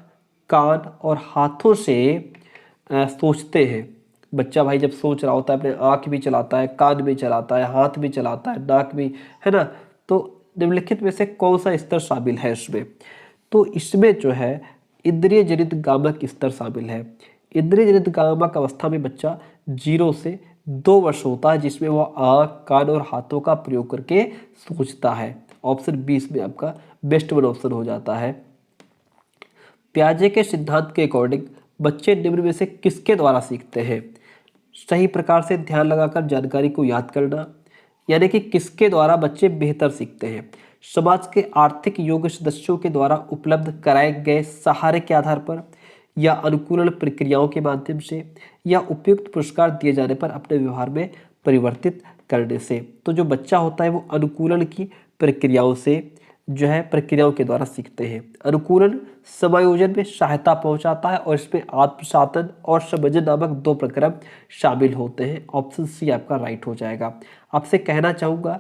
कान और हाथों से सोचते हैं, बच्चा भाई जब सोच रहा होता है, अपने आँख भी चलाता है, कान भी चलाता है, हाथ भी चलाता है, नाक भी, है ना, तो निम्नलिखित में से कौन सा स्तर शामिल है इसमें? तो इसमें जो है इंद्रिय जनित गामक स्तर शामिल है। इंद्रिय जनित गामक अवस्था में बच्चा 0 से 2 वर्ष होता है जिसमें वह आँख, कान और हाथों का प्रयोग करके सोचता है। ऑप्शन 20 में आपका बेस्ट वन ऑप्शन हो जाता है। पियाजे के सिद्धांत के अकॉर्डिंग बच्चे निम्न में से किसके द्वारा सीखते हैं? सही प्रकार से ध्यान लगाकर जानकारी को याद करना, यानी कि किसके द्वारा बच्चे बेहतर सीखते हैं? समाज के आर्थिक योग्य सदस्यों के द्वारा उपलब्ध कराए गए सहारे के आधार पर, या अनुकूलन प्रक्रियाओं के माध्यम से, या उपयुक्त पुरस्कार दिए जाने पर अपने व्यवहार में परिवर्तित करने से। तो जो बच्चा होता है वो अनुकूलन की प्रक्रियाओं से जो है प्रक्रियाओं के द्वारा सीखते हैं। अनुकूलन समायोजन में सहायता पहुंचाता है और इसमें आत्मसातन और समझन नामक 2 प्रक्रम शामिल होते हैं। ऑप्शन सी आपका राइट हो जाएगा। आपसे कहना चाहूँगा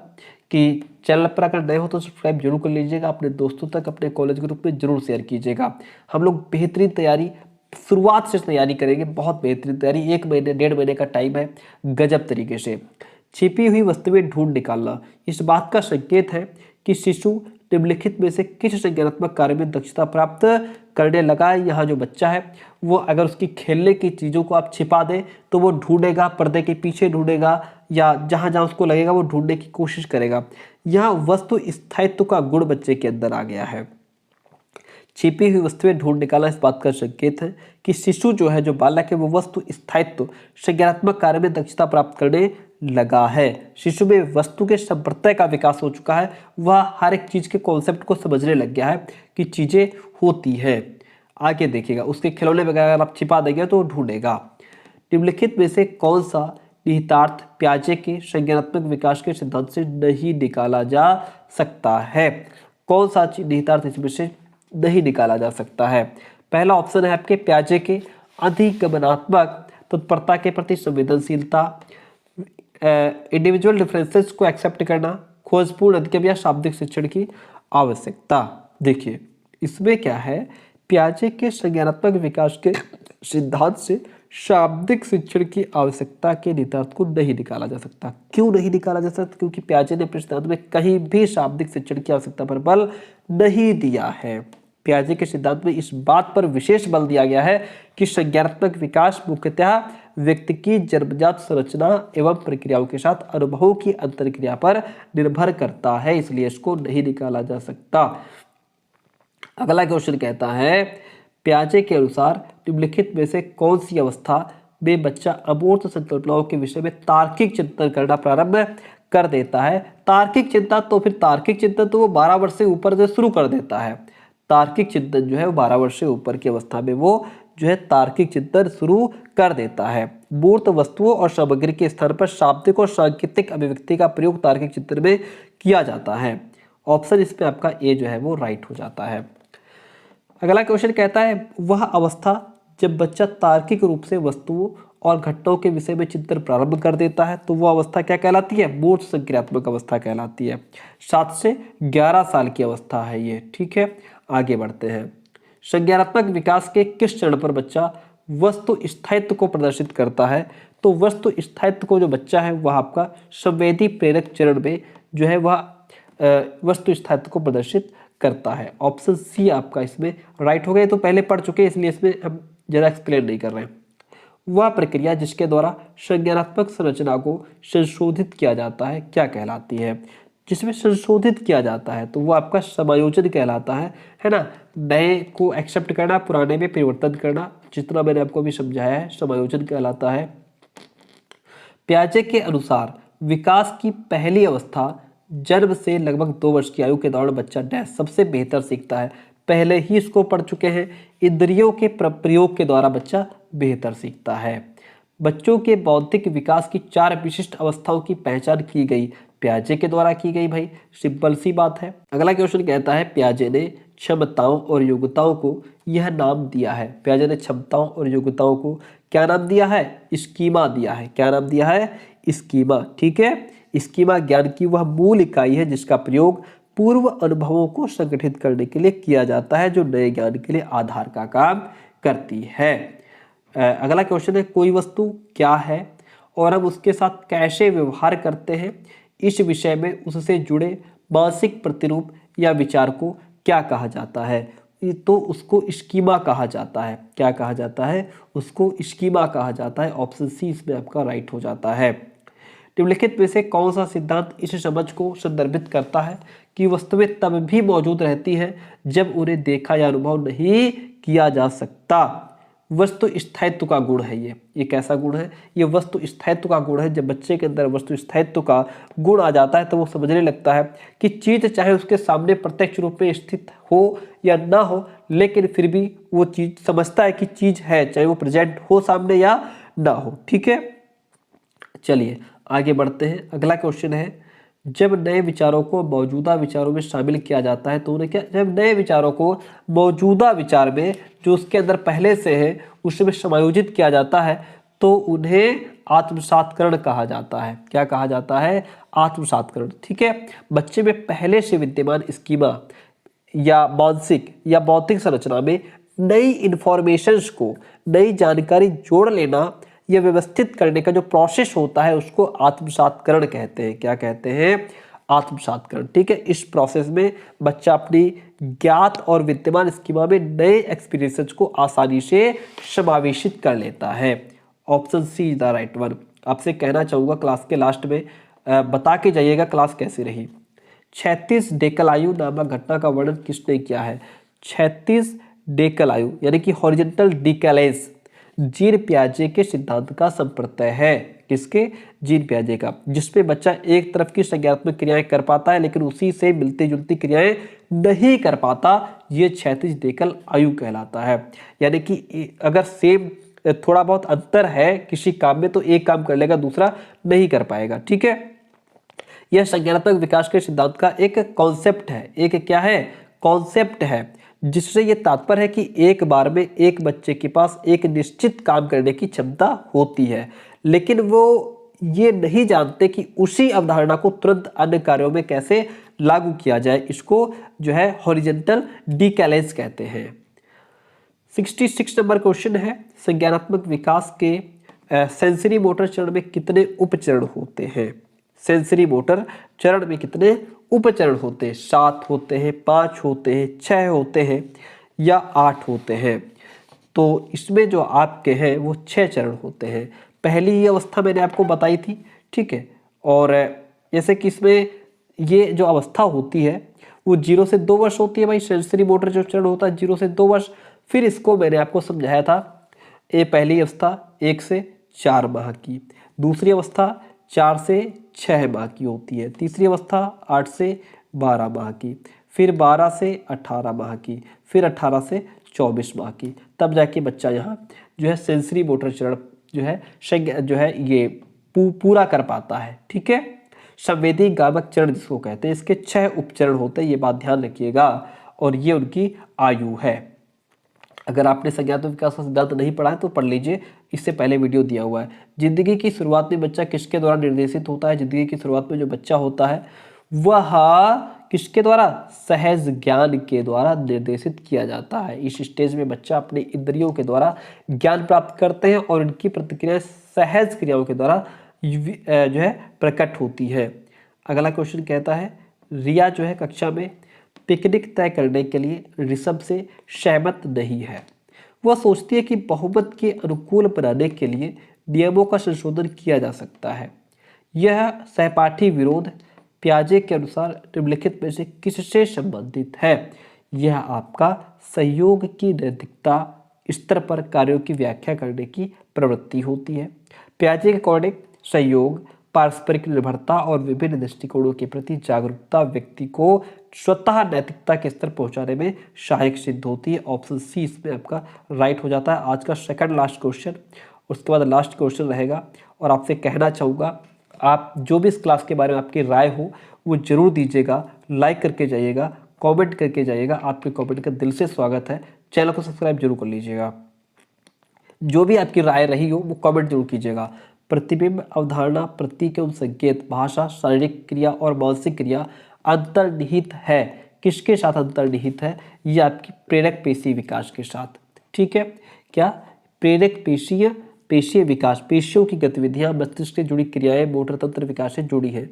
कि चैनल पर अगर नए हो तो सब्सक्राइब जरूर कर लीजिएगा, अपने दोस्तों तक, अपने कॉलेज ग्रुप में जरूर शेयर कीजिएगा। हम लोग बेहतरीन तैयारी शुरुआत से तैयारी करेंगे, बहुत बेहतरीन तैयारी, 1 महीने 1.5 महीने का टाइम है, गजब तरीके से। छिपी हुई वस्तुएं ढूंढ निकालना इस बात का संकेत है कि शिशु निम्नलिखित में से किस संज्ञानात्मक कार्य में दक्षता प्राप्त करने लगा है। यहाँ जो बच्चा है वो अगर उसकी खेलने की चीज़ों को आप छिपा दें तो वो ढूंढेगा, पर्दे के पीछे ढूंढेगा या जहाँ जहाँ उसको लगेगा वो ढूंढने की कोशिश करेगा। यहाँ वस्तु स्थायित्व का गुण बच्चे के अंदर आ गया है। छिपी हुई वस्तुएं ढूंढ निकालना इस बात का संकेत है कि शिशु जो है, जो बालक है, वो वस्तु स्थायित्व संज्ञानात्मक कार्य में दक्षता प्राप्त करने लगा है। शिशु में वस्तु के संप्रत्यय का विकास हो चुका है। वह हर एक चीज के कॉन्सेप्ट को समझने लग गया है कि चीजें होती हैं। आगे देखिएगा, उसके खिलौने वगैरह अगर आप छिपा देंगे तो निम्नलिखित निम्नलिखित में से कौन सा निहितार्थ पियाजे के संज्ञानात्मक विकास के सिद्धांत से नहीं निकाला जा सकता है? कौन सा निहितार्थ इसमें से नहीं निकाला जा सकता है? पहला ऑप्शन है आपके पियाजे के अधिगमनात्मक तत्परता के प्रति संवेदनशीलता, इंडिविजुअल डिफरेंसेस को एक्सेप्ट करना, खोजपूर्ण अधिगम या शाब्दिक शिक्षण की आवश्यकता। देखिए इसमें क्या है, पियाजे के संज्ञानात्मक विकास के सिद्धांत से शाब्दिक शिक्षण की आवश्यकता के निहितार्थ को नहीं निकाला जा सकता। क्यों नहीं निकाला जा सकता? क्योंकि पियाजे ने अपने सिद्धांत में कहीं भी शाब्दिक शिक्षण की आवश्यकता पर बल नहीं दिया है। पियाजे के सिद्धांत में इस बात पर विशेष बल दिया गया है कि संज्ञानात्मक विकास मुख्यतः व्यक्ति की जन्मजात संरचना एवं प्रक्रियाओं के साथ अनुभवों की अंतरक्रिया पर निर्भर करता है, इसलिए इसको नहीं निकाला जा सकता। अगला क्वेश्चन कहता है, पियाजे के अनुसार निम्नलिखित में से कौन सी अवस्था में बच्चा अमूर्त संकल्पनाओं के विषय में तार्किक चिंतन करना प्रारंभ कर देता है? तार्किक चिंतन तो फिर तार्किक चिंतन तो वो 12 वर्ष से ऊपर से शुरू कर देता है। तार्किक चिंतन जो है वो 12 वर्ष से ऊपर की अवस्था में वो जो है तार्किक चिंतन शुरू कर देता है। मूर्त वस्तुओं और सामग्री के स्थान पर शाब्दिक और सांकेतिक अभिव्यक्ति का प्रयोग तार्किक चिंतन में किया जाता है। ऑप्शन इसमें आपका ए जो है वो राइट हो जाता है। अगला क्वेश्चन कहता है, वह अवस्था जब बच्चा तार्किक रूप से वस्तुओं और घटनाओं के विषय में चिंतन प्रारंभ कर देता है तो वह अवस्था क्या कहलाती है? मूर्त संक्रियात्मक अवस्था कहलाती है। 7 से 11 साल की अवस्था है ये। ठीक है, आगे बढ़ते हैं। संज्ञानात्मक विकास के किस चरण पर बच्चा वस्तु स्थायित्व को प्रदर्शित करता है? तो वस्तु स्थायित्व को जो बच्चा है वह आपका संवेदी प्रेरक चरण में जो है वह वस्तु स्थायित्व को प्रदर्शित करता है। ऑप्शन सी आपका इसमें राइट हो गया। तो पहले पढ़ चुके हैं इसलिए इसमें हम ज़्यादा एक्सप्लेन नहीं कर रहे हैं। वह प्रक्रिया जिसके द्वारा संज्ञानात्मक संरचना को संशोधित किया जाता है क्या कहलाती है? जिसमें संशोधित किया जाता है तो वो आपका समायोजन कहलाता है ना। नए को एक्सेप्ट करना, पुराने में परिवर्तन करना, जितना मैंने आपको अभी समझाया है समायोजन कहलाता है। पियाजे के अनुसार विकास की पहली अवस्था जन्म से लगभग 2 वर्ष की आयु के दौरान बच्चा डैश सबसे बेहतर सीखता है। पहले ही इसको पढ़ चुके हैं। इंद्रियों के प्रयोग के द्वारा बच्चा बेहतर सीखता है। बच्चों के बौद्धिक विकास की 4 विशिष्ट अवस्थाओं की पहचान की गई, पियाजे के द्वारा की गई। भाई सिंपल सी बात है। अगला क्वेश्चन कहता है, पियाजे ने क्षमताओं और योग्यताओं को यह नाम दिया है। पियाजे ने क्षमताओं और योग्यताओं को क्या नाम दिया है? स्कीमा दिया है। क्या नाम दिया है? स्कीमा। ठीक है, स्कीमा ज्ञान की वह मूल इकाई है जिसका प्रयोग पूर्व अनुभवों को संगठित करने के लिए किया जाता है, जो नए ज्ञान के लिए आधार का काम करती है। अगला क्वेश्चन है, कोई वस्तु क्या है और हम उसके साथ कैसे व्यवहार करते हैं, इस विषय में उससे जुड़े मानसिक प्रतिरूप या विचार को क्या कहा जाता है? तो उसको स्कीमा कहा जाता है। क्या कहा जाता है? उसको स्कीमा कहा जाता है। ऑप्शन सी इसमें आपका राइट हो जाता है। निम्नलिखित में से कौन सा सिद्धांत इस समझ को संदर्भित करता है कि वस्तुएं तब भी मौजूद रहती हैं जब उन्हें देखा या अनुभव नहीं किया जा सकता? वस्तु स्थायित्व का गुण है ये कैसा गुण है? ये वस्तु स्थायित्व का गुण है। जब बच्चे के अंदर वस्तु स्थायित्व का गुण आ जाता है तो वो समझने लगता है कि चीज़ चाहे उसके सामने प्रत्यक्ष रूप में स्थित हो या ना हो, लेकिन फिर भी वो चीज़ समझता है कि चीज़ है, चाहे वो प्रेजेंट हो सामने या ना हो। ठीक है, चलिए आगे बढ़ते हैं। अगला क्वेश्चन है, जब नए विचारों को मौजूदा विचारों में शामिल किया जाता है तो उन्हें क्या? जब नए विचारों को मौजूदा विचार में जो उसके अंदर पहले से है उसमें समायोजित किया जाता है तो उन्हें आत्मसात्करण कहा जाता है। क्या कहा जाता है? आत्मसात्करण। ठीक है, बच्चे में पहले से विद्यमान स्कीमा या मानसिक या बौद्धिक संरचना में नई इंफॉर्मेशंस को, नई जानकारी जोड़ लेना या व्यवस्थित करने का जो प्रोसेस होता है उसको आत्मसात्करण कहते हैं। क्या कहते हैं? आत्मसातकरण। ठीक है, इस प्रोसेस में बच्चा अपनी ज्ञात और विद्यमान स्कीमा में नए एक्सपीरियंसेस को आसानी से समावेशित कर लेता है। Option C is the right one. आपसे कहना चाहूँगा क्लास के लास्ट में बता के जाइएगा क्लास कैसी रही। 36 डेकल आयु नामक घटना का वर्णन किसने किया है? 36 डेकल आयु यानी कि हॉरिजॉन्टल डिकैलेज जीन पियाजे के सिद्धांत का संप्रत्यय है। किसके? जीन पियाजे का, जिसमें बच्चा एक तरफ की संज्ञानात्मक क्रियाएं कर पाता है लेकिन उसी से मिलती जुलती क्रियाएं नहीं कर पाता, ये 36 डेकल आयु कहलाता है। यानी कि अगर सेम थोड़ा बहुत अंतर है किसी काम में तो एक काम कर लेगा दूसरा नहीं कर पाएगा। ठीक है, यह संज्ञानात्मक विकास के सिद्धांत का एक कॉन्सेप्ट है। एक क्या है? कॉन्सेप्ट है, जिससे यह तात्पर्य है कि एक बार में एक बच्चे के पास एक निश्चित काम करने की क्षमता होती है, लेकिन वो ये नहीं जानते कि उसी अवधारणा को तुरंत अन्य कार्यों में कैसे लागू किया जाए। इसको जो है हॉरिजॉन्टल डिकैलेज कहते हैं। 66 नंबर क्वेश्चन है, संज्ञानात्मक विकास के सेंसरी मोटर चरण में कितने उपचरण होते हैं? सेंसरी मोटर चरण में कितने उपचरण होते हैं? 7 होते हैं, 5 होते हैं, 6 होते हैं या 8 होते हैं? तो इसमें जो आपके हैं वो 6 चरण होते हैं। पहली ये अवस्था मैंने आपको बताई थी। ठीक है, और जैसे कि इसमें ये जो अवस्था होती है वो 0 से 2 वर्ष होती है भाई। सेंसरी मोटर जो चरण होता है 0 से 2 वर्ष। फिर इसको मैंने आपको समझाया था, ये पहली अवस्था 1 से 4 माह की, दूसरी अवस्था 4 से 6 माह की होती है, तीसरी अवस्था 8 से 12 माह की, फिर 12 से 18 माह की, फिर 18 से 24 माह की, तब जाके बच्चा यहाँ जो है सेंसरी मोटर चरण जो है ये पूरा कर पाता है। ठीक है, संवेदी गामक चरण जिसको कहते हैं, इसके 6 उपचरण होते हैं, ये बात ध्यान रखिएगा, और ये उनकी आयु है। अगर आपने संज्ञानात्मक विकास का सिद्धांत नहीं पढ़ा है तो पढ़ लीजिए, इससे पहले वीडियो दिया हुआ है। जिंदगी की शुरुआत में बच्चा किसके द्वारा निर्देशित होता है? जिंदगी की शुरुआत में जो बच्चा होता है वह किसके द्वारा? सहज ज्ञान के द्वारा निर्देशित किया जाता है। इस स्टेज में बच्चा अपने इंद्रियों के द्वारा ज्ञान प्राप्त करते हैं और इनकी प्रतिक्रिया सहज क्रियाओं के द्वारा जो है प्रकट होती है। अगला क्वेश्चन कहता है, रिया जो है कक्षा में पिकनिक तय करने के लिए ऋषभ से सहमत नहीं है। वह सोचती है कि बहुमत के अनुकूल बनाने के लिए नियमों का संशोधन किया जा सकता है। यह सहपाठी विरोध पियाजे के अनुसार निम्नलिखित में से किससे संबंधित है? यह आपका सहयोग की नैतिकता स्तर पर कार्यों की व्याख्या करने की प्रवृत्ति होती है। पियाजे के अकॉर्डिंग सहयोग, पारस्परिक निर्भरता और विभिन्न दृष्टिकोणों के प्रति जागरूकता व्यक्ति को स्वतः नैतिकता के स्तर पहुंचाने में सहायक सिद्ध होती है। ऑप्शन सी इसमें आपका राइट हो जाता है। आज का सेकंड लास्ट क्वेश्चन, उसके बाद लास्ट क्वेश्चन रहेगा। और आपसे कहना चाहूँगा, आप जो भी इस क्लास के बारे में आपकी राय हो वो जरूर दीजिएगा, लाइक करके जाइएगा, कमेंट करके जाइएगा। आपके कमेंट का दिल से स्वागत है। चैनल को सब्सक्राइब जरूर कर लीजिएगा। जो भी आपकी राय रही हो वो कमेंट जरूर कीजिएगा। प्रतिबिंब, अवधारणा, प्रतीक एवं संकेत, भाषा, शारीरिक क्रिया और मानसिक क्रिया अंतर्निहित है। किसके साथ अंतर्निहित है? ये आपकी प्रेरक पेशी विकास के साथ। ठीक है, क्या? प्रेरक पेशीय विकास, पेशियों की गतिविधियां, मस्तिष्क से जुड़ी क्रियाएं, मोटर तंत्र विकास से जुड़ी है।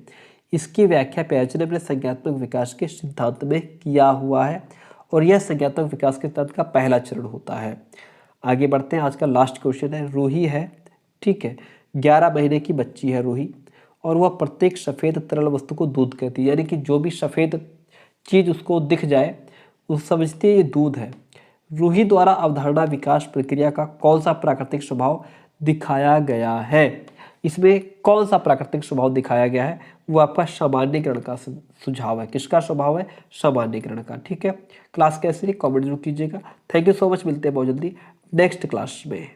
इसकी व्याख्या पियाजे ने अपने संज्ञानात्मक विकास के सिद्धांत में किया हुआ है और यह संज्ञानात्मक विकास के सिद्धांत का पहला चरण होता है। आगे बढ़ते हैं। आज का लास्ट क्वेश्चन है, रूही है। ठीक है, 11 महीने की बच्ची है रूही, और वह प्रत्येक सफ़ेद तरल वस्तु को दूध कहती है। यानी कि जो भी सफ़ेद चीज़ उसको दिख जाए वो समझती है ये दूध है। रूही द्वारा अवधारणा विकास प्रक्रिया का कौन सा प्राकृतिक स्वभाव दिखाया गया है? इसमें कौन सा प्राकृतिक स्वभाव दिखाया गया है? वो आपका सामान्यीकरण का सुझाव है। किसका स्वभाव है? सामान्यीकरण का। ठीक है, क्लास कैसी रही कमेंट जरूर कीजिएगा। थैंक यू सो मच, मिलते हैं बहुत जल्दी नेक्स्ट क्लास में।